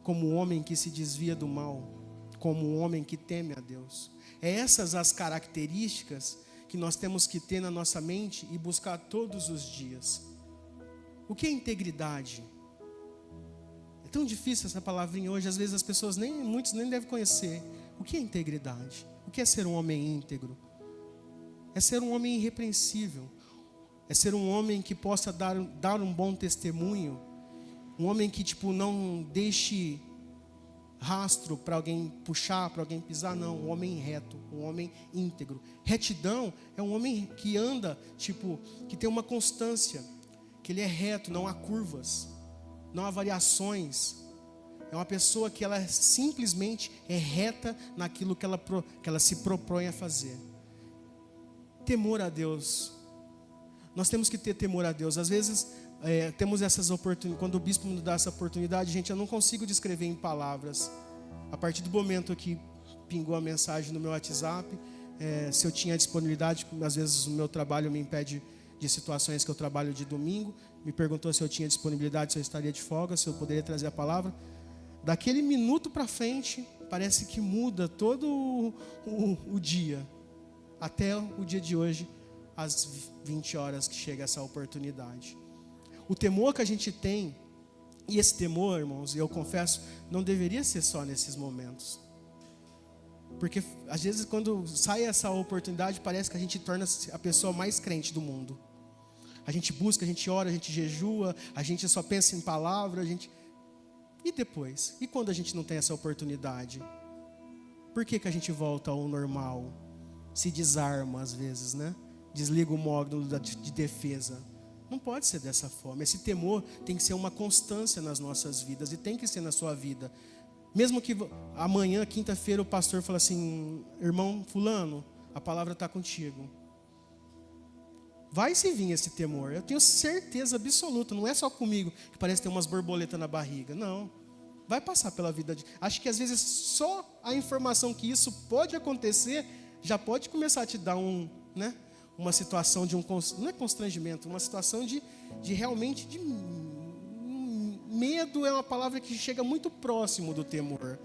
como homem que se desvia do mal, como homem que teme a Deus. É essas as características que nós temos que ter na nossa mente e buscar todos os dias. O que é integridade? É tão difícil essa palavrinha hoje, às vezes as pessoas muitos nem devem conhecer. O que é integridade? O que é ser um homem íntegro? É ser um homem irrepreensível. É ser um homem que possa dar um bom testemunho. Um homem que não deixe rastro para alguém puxar, para alguém pisar, não. Um homem reto, um homem íntegro. Retidão é um homem que anda, que tem uma constância, que ele é reto, não há curvas, não há variações. É uma pessoa que ela simplesmente é reta naquilo que ela se propõe a fazer. Temor a Deus. Nós temos que ter temor a Deus. Às vezes temos essas oportunidades. Quando o bispo nos dá essa oportunidade, gente, eu não consigo descrever em palavras. A partir do momento que pingou a mensagem no meu WhatsApp, se eu tinha disponibilidade, às vezes o meu trabalho me impede de situações que eu trabalho de domingo, me perguntou se eu tinha disponibilidade, se eu estaria de folga, se eu poderia trazer a palavra. Daquele minuto para frente, parece que muda todo o dia, até o dia de hoje, às 20 horas que chega essa oportunidade. O temor que a gente tem, e esse temor, irmãos, eu confesso, não deveria ser só nesses momentos. Porque às vezes quando sai essa oportunidade, parece que a gente torna a pessoa mais crente do mundo. A gente busca, a gente ora, a gente jejua, a gente só pensa em palavra, E depois? E quando a gente não tem essa oportunidade? Por que a gente volta ao normal? Se desarma às vezes, né? Desliga o módulo de defesa. Não pode ser dessa forma. Esse temor tem que ser uma constância nas nossas vidas. E tem que ser na sua vida. Mesmo que amanhã, quinta-feira, o pastor fala assim: irmão fulano, a palavra está contigo. Vai se vir esse temor. Eu tenho certeza absoluta. Não é só comigo que parece ter umas borboletas na barriga. Não. Vai passar pela vida. Acho que às vezes só a informação que isso pode acontecer já pode começar a te dar uma situação de não é constrangimento, uma situação de realmente de medo. É uma palavra que chega muito próximo do temor,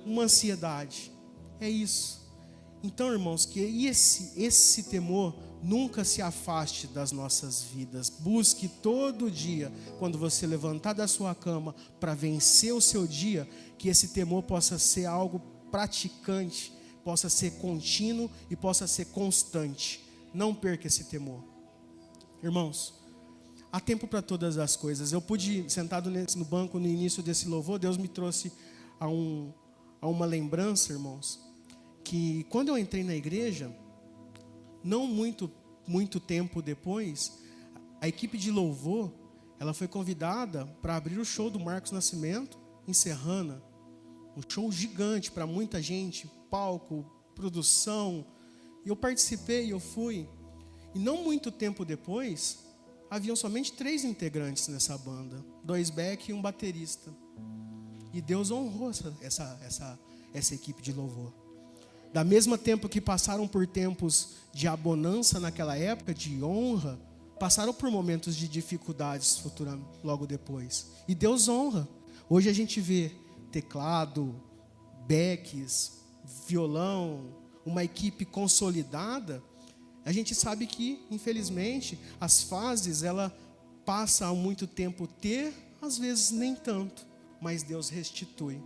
uma ansiedade, é isso. Então, irmãos, que esse temor nunca se afaste das nossas vidas. Busque todo dia, quando você levantar da sua cama para vencer o seu dia, que esse temor possa ser algo praticante, possa ser contínuo e possa ser constante. Não perca esse temor. Irmãos, há tempo para todas as coisas. Eu pude, sentado no banco no início desse louvor, Deus me trouxe a uma lembrança, irmãos, que quando eu entrei na igreja, não muito tempo depois, a equipe de louvor, ela foi convidada para abrir o show do Marcos Nascimento em Serrana. Um show gigante para muita gente, palco, produção. E eu participei, eu fui. E não muito tempo depois, haviam somente 3 integrantes nessa banda. 2 back e um baterista. E Deus honrou essa equipe de louvor. Da mesma tempo que passaram por tempos de abonança naquela época, de honra, passaram por momentos de dificuldades logo depois. E Deus honra. Hoje a gente vê teclado, backs, violão, uma equipe consolidada. A gente sabe que, infelizmente, as fases, ela passa há muito tempo ter, às vezes nem tanto, mas Deus restitui.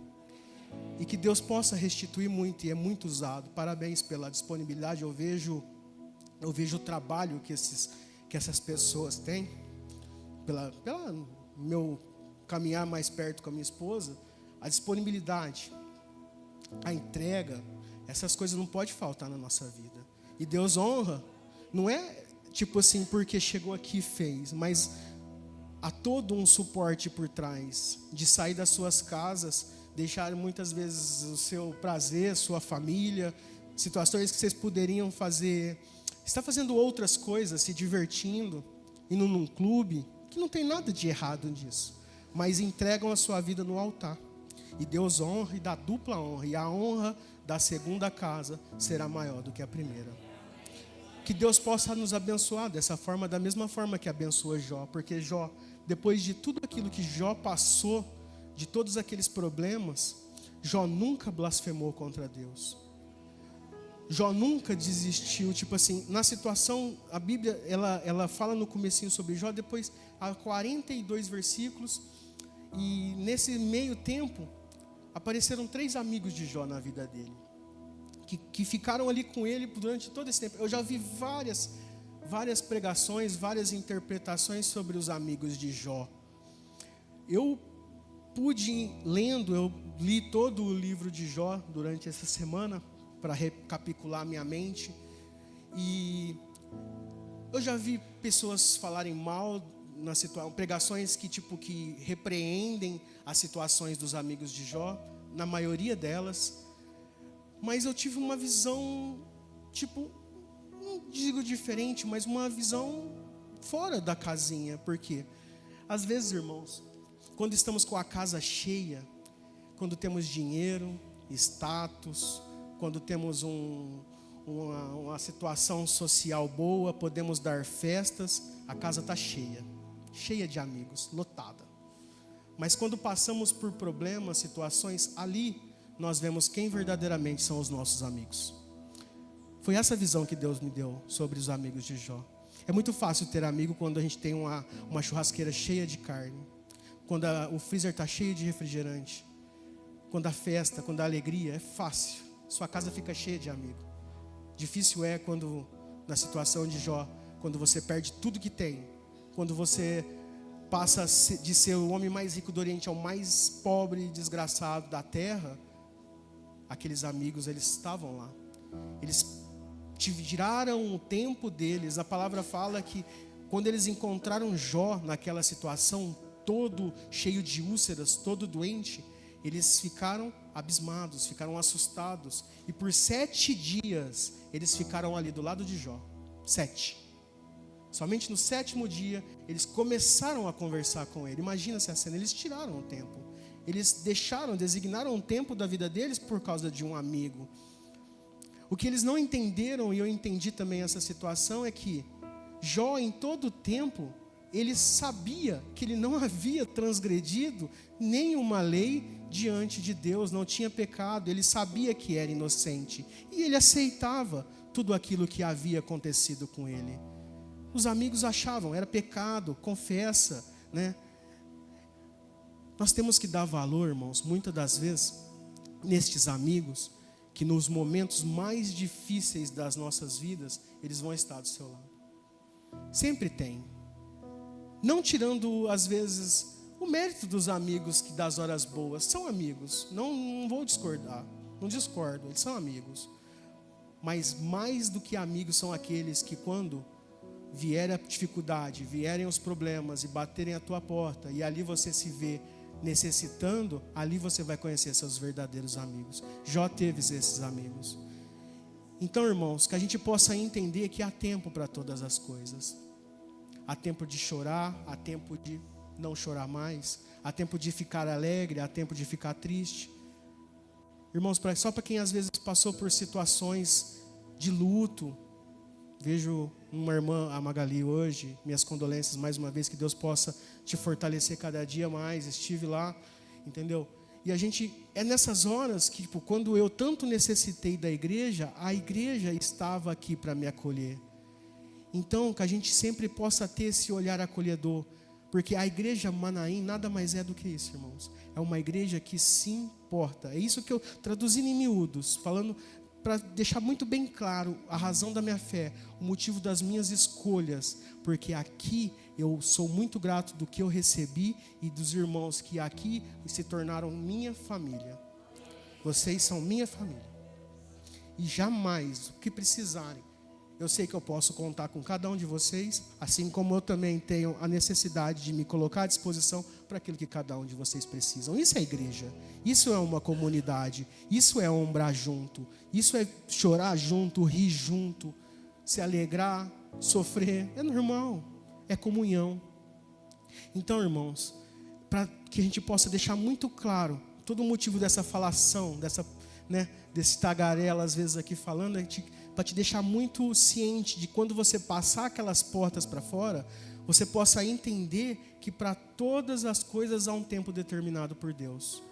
E que Deus possa restituir muito, e é muito usado. Parabéns pela disponibilidade. Eu vejo o trabalho que essas pessoas têm, pela meu caminhar mais perto com a minha esposa, a disponibilidade, a entrega, essas coisas não podem faltar na nossa vida. E Deus honra, não é tipo assim, porque chegou aqui e fez, mas há todo um suporte por trás, de sair das suas casas, deixar muitas vezes o seu prazer, sua família, situações que vocês poderiam fazer, está fazendo outras coisas, se divertindo, indo num clube, que não tem nada de errado nisso, mas entregam a sua vida no altar. E Deus honra e dá dupla honra, e a honra da segunda casa será maior do que a primeira. Que Deus possa nos abençoar dessa forma, da mesma forma que abençoa Jó, porque Jó, depois de tudo aquilo que Jó passou, de todos aqueles problemas, Jó nunca blasfemou contra Deus. Jó nunca desistiu, tipo assim, na situação, a Bíblia, ela fala no comecinho sobre Jó, depois há 42 versículos, e nesse meio tempo, apareceram 3 amigos de Jó na vida dele, que ficaram ali com ele durante todo esse tempo. Eu já vi várias pregações, várias interpretações sobre os amigos de Jó. Eu li todo o livro de Jó durante essa semana, para recapitular minha mente, e eu já vi pessoas falarem mal na situação, pregações que repreendem as situações dos amigos de Jó, na maioria delas, mas eu tive uma visão, não digo diferente, mas uma visão fora da casinha, porque às vezes, irmãos, quando estamos com a casa cheia, quando temos dinheiro, status, quando temos uma situação social boa, podemos dar festas, a casa está cheia de amigos, lotada. Mas quando passamos por problemas, situações, ali nós vemos quem verdadeiramente são os nossos amigos. Foi essa visão que Deus me deu sobre os amigos de Jó. É muito fácil ter amigo quando a gente tem uma churrasqueira cheia de carne, quando o freezer está cheio de refrigerante, quando a festa, quando a alegria, é fácil. Sua casa fica cheia de amigo. Difícil é quando, na situação de Jó, quando você perde tudo que tem, quando você passa de ser o homem mais rico do Oriente ao mais pobre e desgraçado da terra. Aqueles amigos, eles estavam lá. Eles tiraram o tempo deles. A palavra fala que quando eles encontraram Jó naquela situação, todo cheio de úlceras, todo doente, eles ficaram abismados, ficaram assustados. E por 7 dias, eles ficaram ali do lado de Jó. 7. Somente no 7º dia, eles começaram a conversar com ele. Imagina essa cena, eles tiraram o tempo. Eles designaram um tempo da vida deles por causa de um amigo. O que eles não entenderam, e eu entendi também essa situação, é que Jó, em todo o tempo, ele sabia que ele não havia transgredido nenhuma lei diante de Deus, não tinha pecado, ele sabia que era inocente. E ele aceitava tudo aquilo que havia acontecido com ele. Os amigos achavam, era pecado, confessa, né? Nós temos que dar valor, irmãos, muitas das vezes, nestes amigos, que nos momentos mais difíceis das nossas vidas, eles vão estar do seu lado. Sempre tem. Não tirando, às vezes, o mérito dos amigos que das horas boas. São amigos, não vou discordar, não discordo, eles são amigos. Mas mais do que amigos são aqueles que quando vier a dificuldade, vierem os problemas e baterem a tua porta, e ali você se vê necessitando, ali você vai conhecer seus verdadeiros amigos. Jó teve esses amigos. Então, irmãos, que a gente possa entender que há tempo para todas as coisas. Há tempo de chorar, há tempo de não chorar mais, há tempo de ficar alegre, há tempo de ficar triste. Irmãos, só para quem às vezes passou por situações de luto, vejo uma irmã, a Magali, hoje, minhas condolências mais uma vez, que Deus possa te fortalecer cada dia mais. Estive lá, entendeu? E é nessas horas que, quando eu tanto necessitei da igreja, a igreja estava aqui para me acolher. Então, que a gente sempre possa ter esse olhar acolhedor, porque a igreja Manaim nada mais é do que isso, irmãos. É uma igreja que se importa. É isso que eu traduzi em miúdos, falando para deixar muito bem claro a razão da minha fé, o motivo das minhas escolhas, porque aqui eu sou muito grato do que eu recebi e dos irmãos que aqui se tornaram minha família. Vocês são minha família. E jamais, o que precisarem, eu sei que eu posso contar com cada um de vocês, assim como eu também tenho a necessidade de me colocar à disposição para aquilo que cada um de vocês precisam. Isso é igreja, isso é uma comunidade, isso é ombrar junto, isso é chorar junto, rir junto, se alegrar, sofrer, é normal, é comunhão. Então, irmãos, para que a gente possa deixar muito claro todo o motivo dessa falação, desse tagarela às vezes aqui falando, para te deixar muito ciente de quando você passar aquelas portas para fora, você possa entender que para todas as coisas há um tempo determinado por Deus.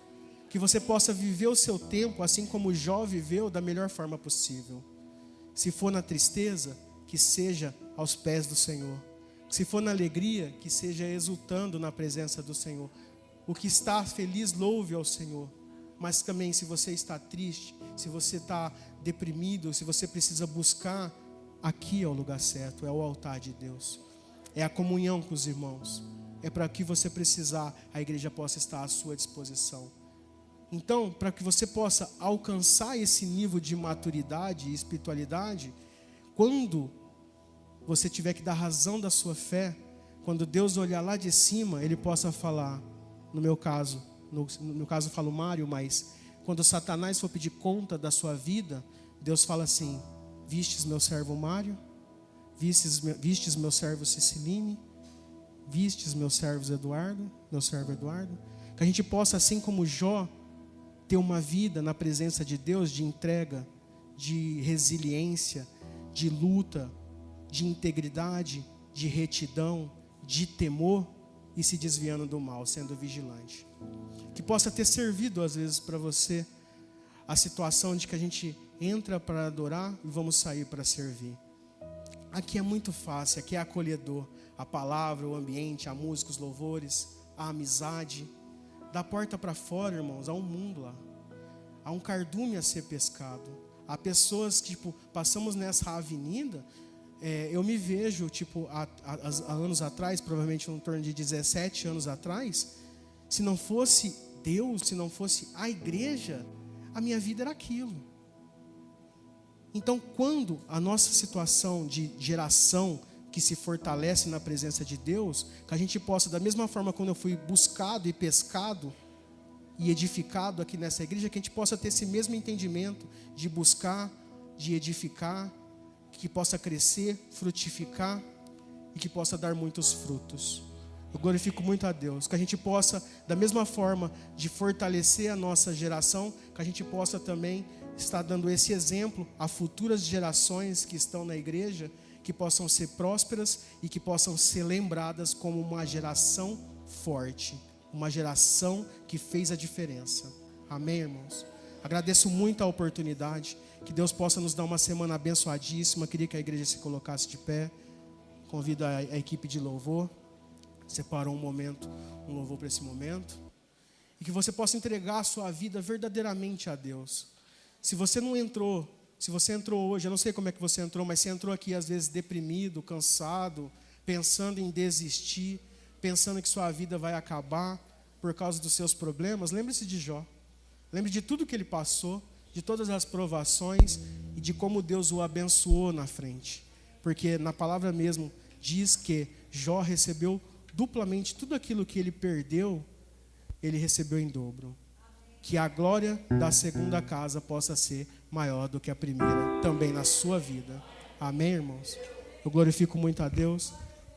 Que você possa viver o seu tempo, assim como Jó viveu, da melhor forma possível. Se for na tristeza, que seja aos pés do Senhor. Se for na alegria, que seja exultando na presença do Senhor. O que está feliz, louve ao Senhor. Mas também, se você está triste, se você está deprimido, se você precisa buscar, aqui é o lugar certo, é o altar de Deus. É a comunhão com os irmãos. É para que você precisar, a igreja possa estar à sua disposição. Então, para que você possa alcançar esse nível de maturidade e espiritualidade, quando você tiver que dar razão da sua fé, quando Deus olhar lá de cima, Ele possa falar, no meu caso eu falo Mário, mas quando Satanás for pedir conta da sua vida, Deus fala assim: vistes meu servo Mário, vistes meu servo Ciciline, vistes meu servo Eduardo, que a gente possa, assim como Jó, ter uma vida na presença de Deus de entrega, de resiliência, de luta, de integridade, de retidão, de temor, e se desviando do mal, sendo vigilante. Que possa ter servido às vezes para você a situação de que a gente entra para adorar e vamos sair para servir. Aqui é muito fácil, aqui é acolhedor. A palavra, o ambiente, a música, os louvores, a amizade. Da porta para fora, irmãos, há um mundo lá. Há um cardume a ser pescado. Há pessoas que, passamos nessa avenida, eu me vejo, há anos atrás, provavelmente em torno de 17 anos atrás, se não fosse Deus, se não fosse a igreja, a minha vida era aquilo. Então, quando a nossa situação de geração que se fortalece na presença de Deus, que a gente possa, da mesma forma quando eu fui buscado e pescado e edificado aqui nessa igreja, que a gente possa ter esse mesmo entendimento de buscar, de edificar, que possa crescer, frutificar e que possa dar muitos frutos. Eu glorifico muito a Deus, que a gente possa, da mesma forma de fortalecer a nossa geração, que a gente possa também estar dando esse exemplo a futuras gerações que estão na igreja, que possam ser prósperas e que possam ser lembradas como uma geração forte, uma geração que fez a diferença. Amém, irmãos? Agradeço muito a oportunidade, que Deus possa nos dar uma semana abençoadíssima. Queria que a igreja se colocasse de pé. Convido a equipe de louvor. Separou um louvor para esse momento. E que você possa entregar a sua vida verdadeiramente a Deus. Se você entrou hoje, eu não sei como é que você entrou, mas você entrou aqui às vezes deprimido, cansado, pensando em desistir, pensando que sua vida vai acabar por causa dos seus problemas, lembre-se de Jó. Lembre de tudo que ele passou, de todas as provações e de como Deus o abençoou na frente. Porque na palavra mesmo diz que Jó recebeu duplamente tudo aquilo que ele perdeu, ele recebeu em dobro. Que a glória da segunda casa possa ser maior do que a primeira, também na sua vida. Amém, irmãos? Eu glorifico muito a Deus,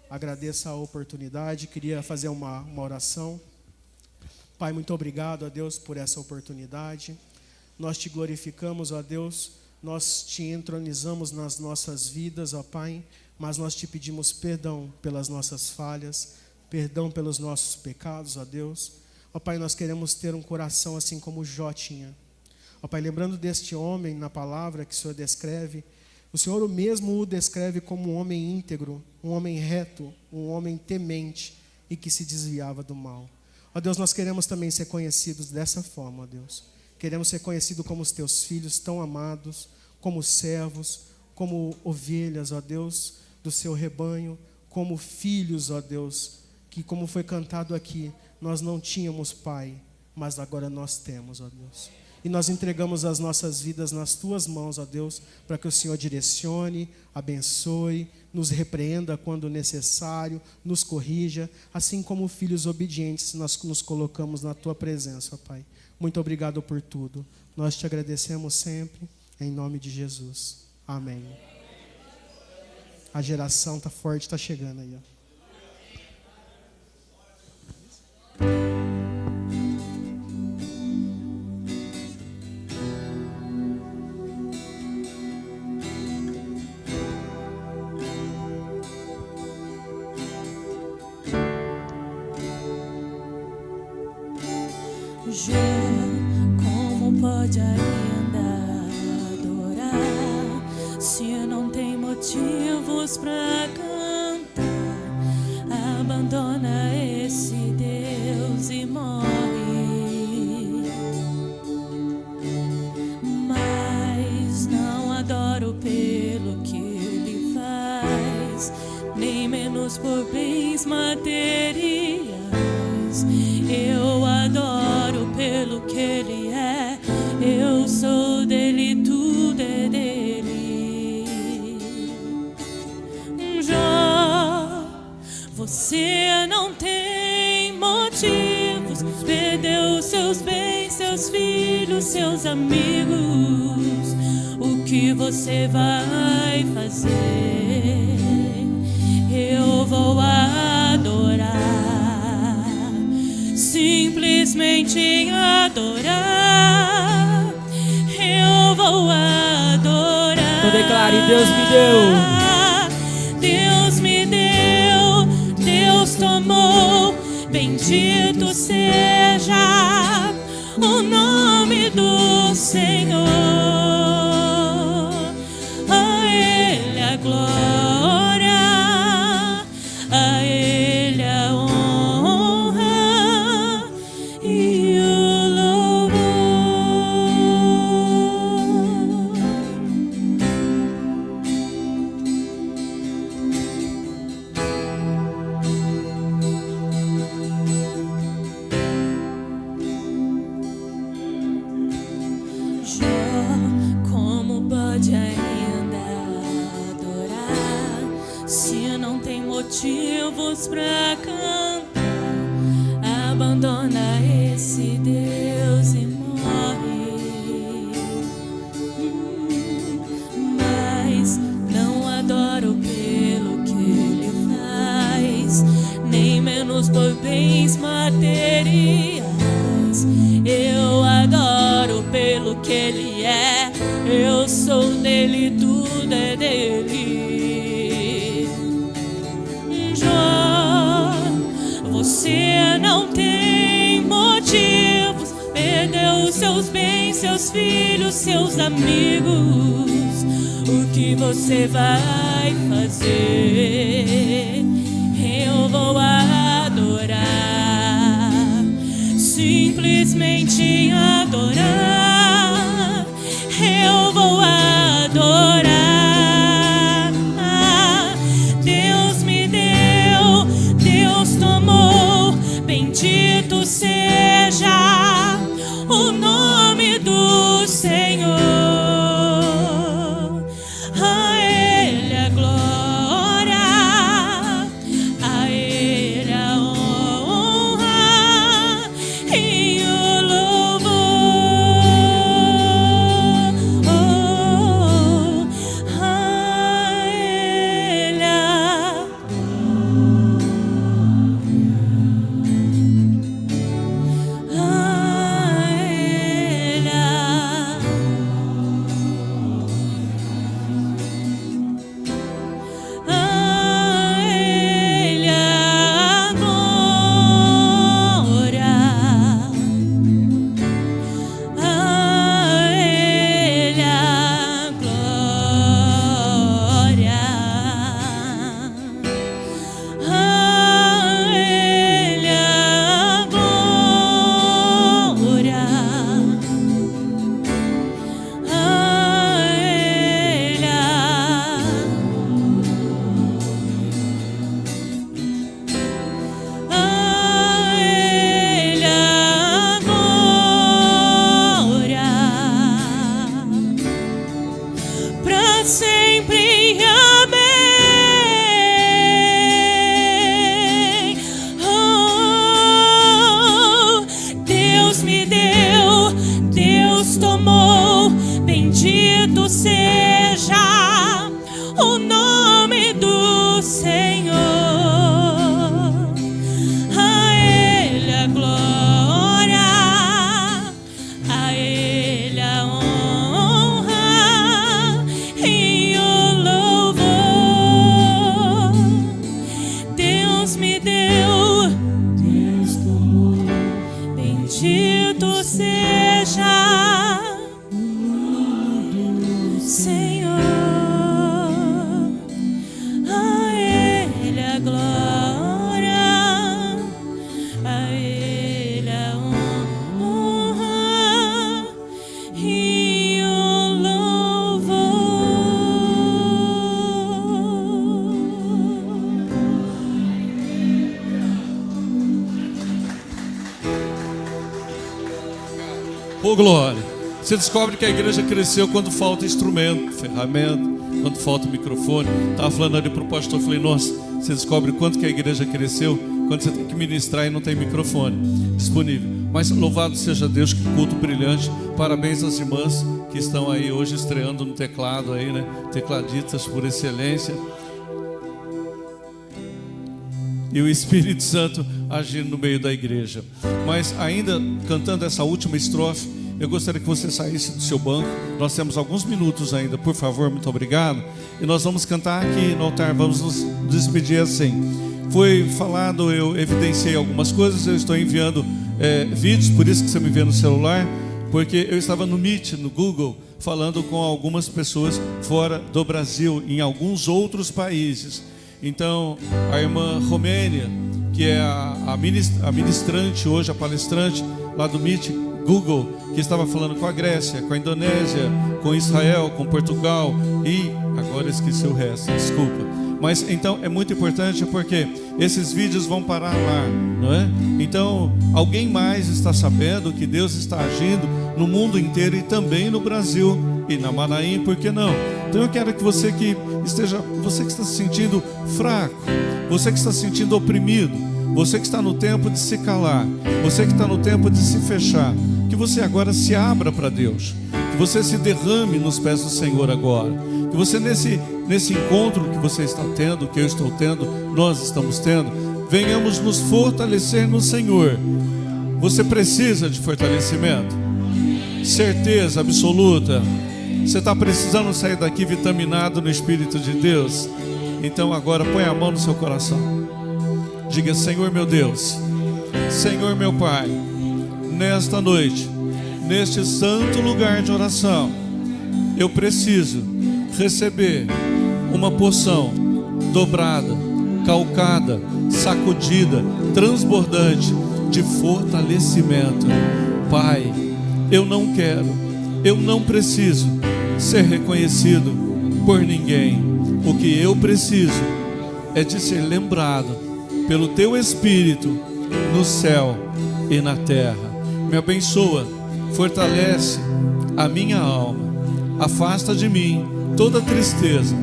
agradeço a oportunidade, queria fazer uma oração. Pai, muito obrigado a Deus por essa oportunidade. Nós te glorificamos, ó Deus, nós te entronizamos nas nossas vidas, ó Pai, mas nós te pedimos perdão pelas nossas falhas, perdão pelos nossos pecados, ó Deus. Ó Pai, nós queremos ter um coração assim como Jó tinha. Ó Pai, lembrando deste homem na palavra que o Senhor descreve, o Senhor mesmo o descreve como um homem íntegro, um homem reto, um homem temente e que se desviava do mal. Ó Deus, nós queremos também ser conhecidos dessa forma, ó Deus. Queremos ser conhecidos como os teus filhos tão amados, como servos, como ovelhas, ó Deus, do seu rebanho, como filhos, ó Deus, que como foi cantado aqui, nós não tínhamos pai, mas agora nós temos, ó Deus. E nós entregamos as nossas vidas nas tuas mãos, ó Deus, para que o Senhor direcione, abençoe, nos repreenda quando necessário, nos corrija, assim como filhos obedientes, nós nos colocamos na tua presença, ó Pai. Muito obrigado por tudo. Nós te agradecemos sempre, em nome de Jesus. Amém. A geração está forte, está chegando aí, ó. Jó, como pode ainda adorar se não tem motivos pra cantar? Abandona esse Deus e morre. Mas não adoro pelo que ele faz, nem menos por bens materiais. Eu adoro pelo que ele é, eu sou dele, tudo é dele. Jó, você não tem motivos, perdeu seus bens, seus filhos, seus amigos. O que você vai fazer? Eu vou adorar, simplesmente adorar. Eu vou adorar. Então declare: Deus me deu. Deus me deu, Deus tomou. Bendito seja o nome do Senhor. A Ele a glória, a Ele a honra e o louvor. Jó, como pode ainda adorar se não tem motivos pra cantar? Abandona esse Deus e morre. Mas não adoro pelo que ele faz, nem menos por bens materiais. Eu adoro pelo que ele é, eu sou dele, tudo é dele. Jó, você não tem motivos, perdeu seus bens, seus filhos, seus amigos. O que você vai fazer? Eu vou adorar, simplesmente adorar. Eu vou adorar. Deus me deu, Deus tomou. sempre. Amém. Oh, Deus me deu, Deus tomou, bendito seja o nome do Senhor. A Ele a glória, a Ele a honra e o louvor. Deus me deu, Deus tomou, bendito seja Senhor. A Ele a glória, a Ele a honra e o louvor. Ô glória, você descobre que a igreja cresceu quando falta instrumento, ferramenta, quando falta microfone. Estava falando ali para o pastor, falei, nossa, você descobre quanto que a igreja cresceu quando você tem que ministrar e não tem microfone disponível. Mas louvado seja Deus, que culto brilhante. Parabéns às irmãs que estão aí hoje estreando no teclado aí, né? Tecladistas por excelência. E o Espírito Santo agindo no meio da igreja. Mas ainda cantando essa última estrofe, eu gostaria que você saísse do seu banco. Nós temos alguns minutos ainda, por favor, muito obrigado. E nós vamos cantar aqui no altar, vamos nos despedir assim. Foi falado, eu evidenciei algumas coisas, eu estou enviando vídeos, por isso que você me vê no celular, porque eu estava no Meet, no Google, falando com algumas pessoas fora do Brasil, em alguns outros países. Então, a irmã Romênia, que é a ministrante hoje, a palestrante lá do Meet, Google, que estava falando com a Grécia, com a Indonésia, com Israel, com Portugal e agora esqueci o resto, desculpa. Mas então é muito importante porque esses vídeos vão parar lá, não é? Então alguém mais está sabendo que Deus está agindo no mundo inteiro e também no Brasil e na Manaim, por que não? Então eu quero que você que está se sentindo fraco, você que está se sentindo oprimido, você que está no tempo de se calar, você que está no tempo de se fechar, que você agora se abra para Deus, que você se derrame nos pés do Senhor agora, que você nesse encontro que você está tendo, que eu estou tendo, nós estamos tendo, venhamos nos fortalecer no Senhor. Você precisa de fortalecimento, certeza absoluta. Você está precisando sair daqui vitaminado no Espírito de Deus? Então agora põe a mão no seu coração. Diga: Senhor meu Deus, Senhor meu Pai, nesta noite, neste santo lugar de oração, eu preciso receber uma porção dobrada, calcada, sacudida, transbordante de fortalecimento. Pai, eu não quero, eu não preciso ser reconhecido por ninguém. O que eu preciso é de ser lembrado pelo Teu Espírito no céu e na terra. Me abençoa, fortalece a minha alma, afasta de mim toda tristeza,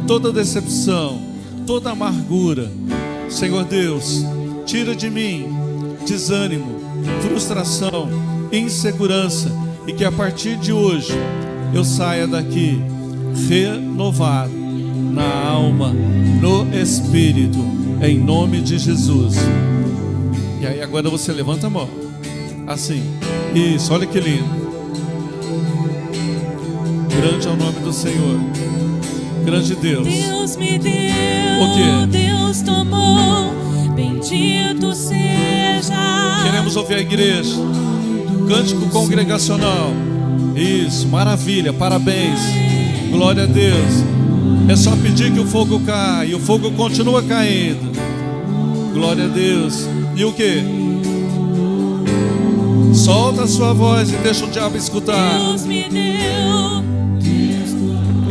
toda decepção, toda amargura. Senhor Deus, tira de mim desânimo, frustração, insegurança, e que a partir de hoje eu saia daqui renovado na alma, no espírito, em nome de Jesus. E aí agora você levanta a mão, assim, isso, olha que lindo. Grande é o nome do Senhor, grande Deus. Deus me deu, o quê? Deus tomou, bendito seja. Queremos ouvir a igreja, cântico congregacional. Isso, maravilha, parabéns, glória a Deus. É só pedir que o fogo caia, e o fogo continua caindo. Glória a Deus. E o que? Solta a sua voz e deixa o diabo escutar. Deus me deu.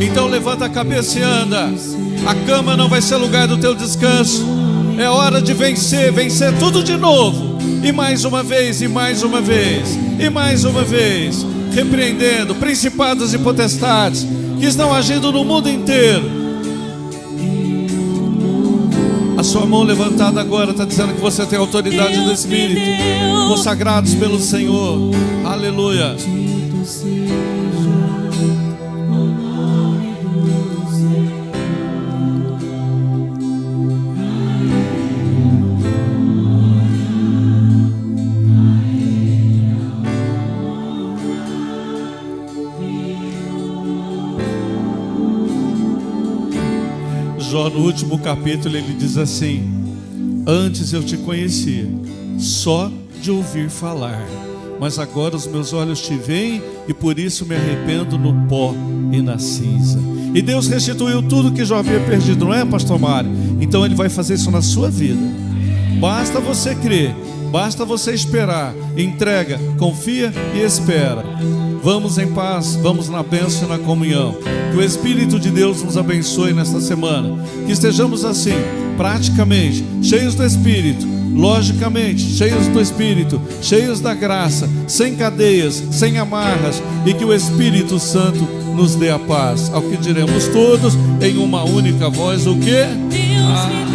Então levanta a cabeça e anda. A cama não vai ser lugar do teu descanso. É hora de vencer, vencer tudo de novo. E mais uma vez, e mais uma vez, e mais uma vez. repreendendo principados e potestades que estão agindo no mundo inteiro. A sua mão levantada agora está dizendo que você tem autoridade do Espírito, consagrados pelo Senhor. Aleluia. Jó, no último capítulo, ele diz assim: antes eu te conhecia só de ouvir falar, mas agora os meus olhos te veem e por isso me arrependo no pó e na cinza. E Deus restituiu tudo que Jó havia perdido, não é, pastor Mário? Então ele vai fazer isso na sua vida. Basta você crer, basta você esperar. Entrega, confia e espera. Vamos em paz, vamos na bênção e na comunhão. Que o Espírito de Deus nos abençoe nesta semana. Que estejamos assim, praticamente, cheios do Espírito, logicamente, cheios do Espírito, cheios da graça, sem cadeias, sem amarras. E que o Espírito Santo nos dê a paz. Ao que diremos todos, em uma única voz, o quê? Deus me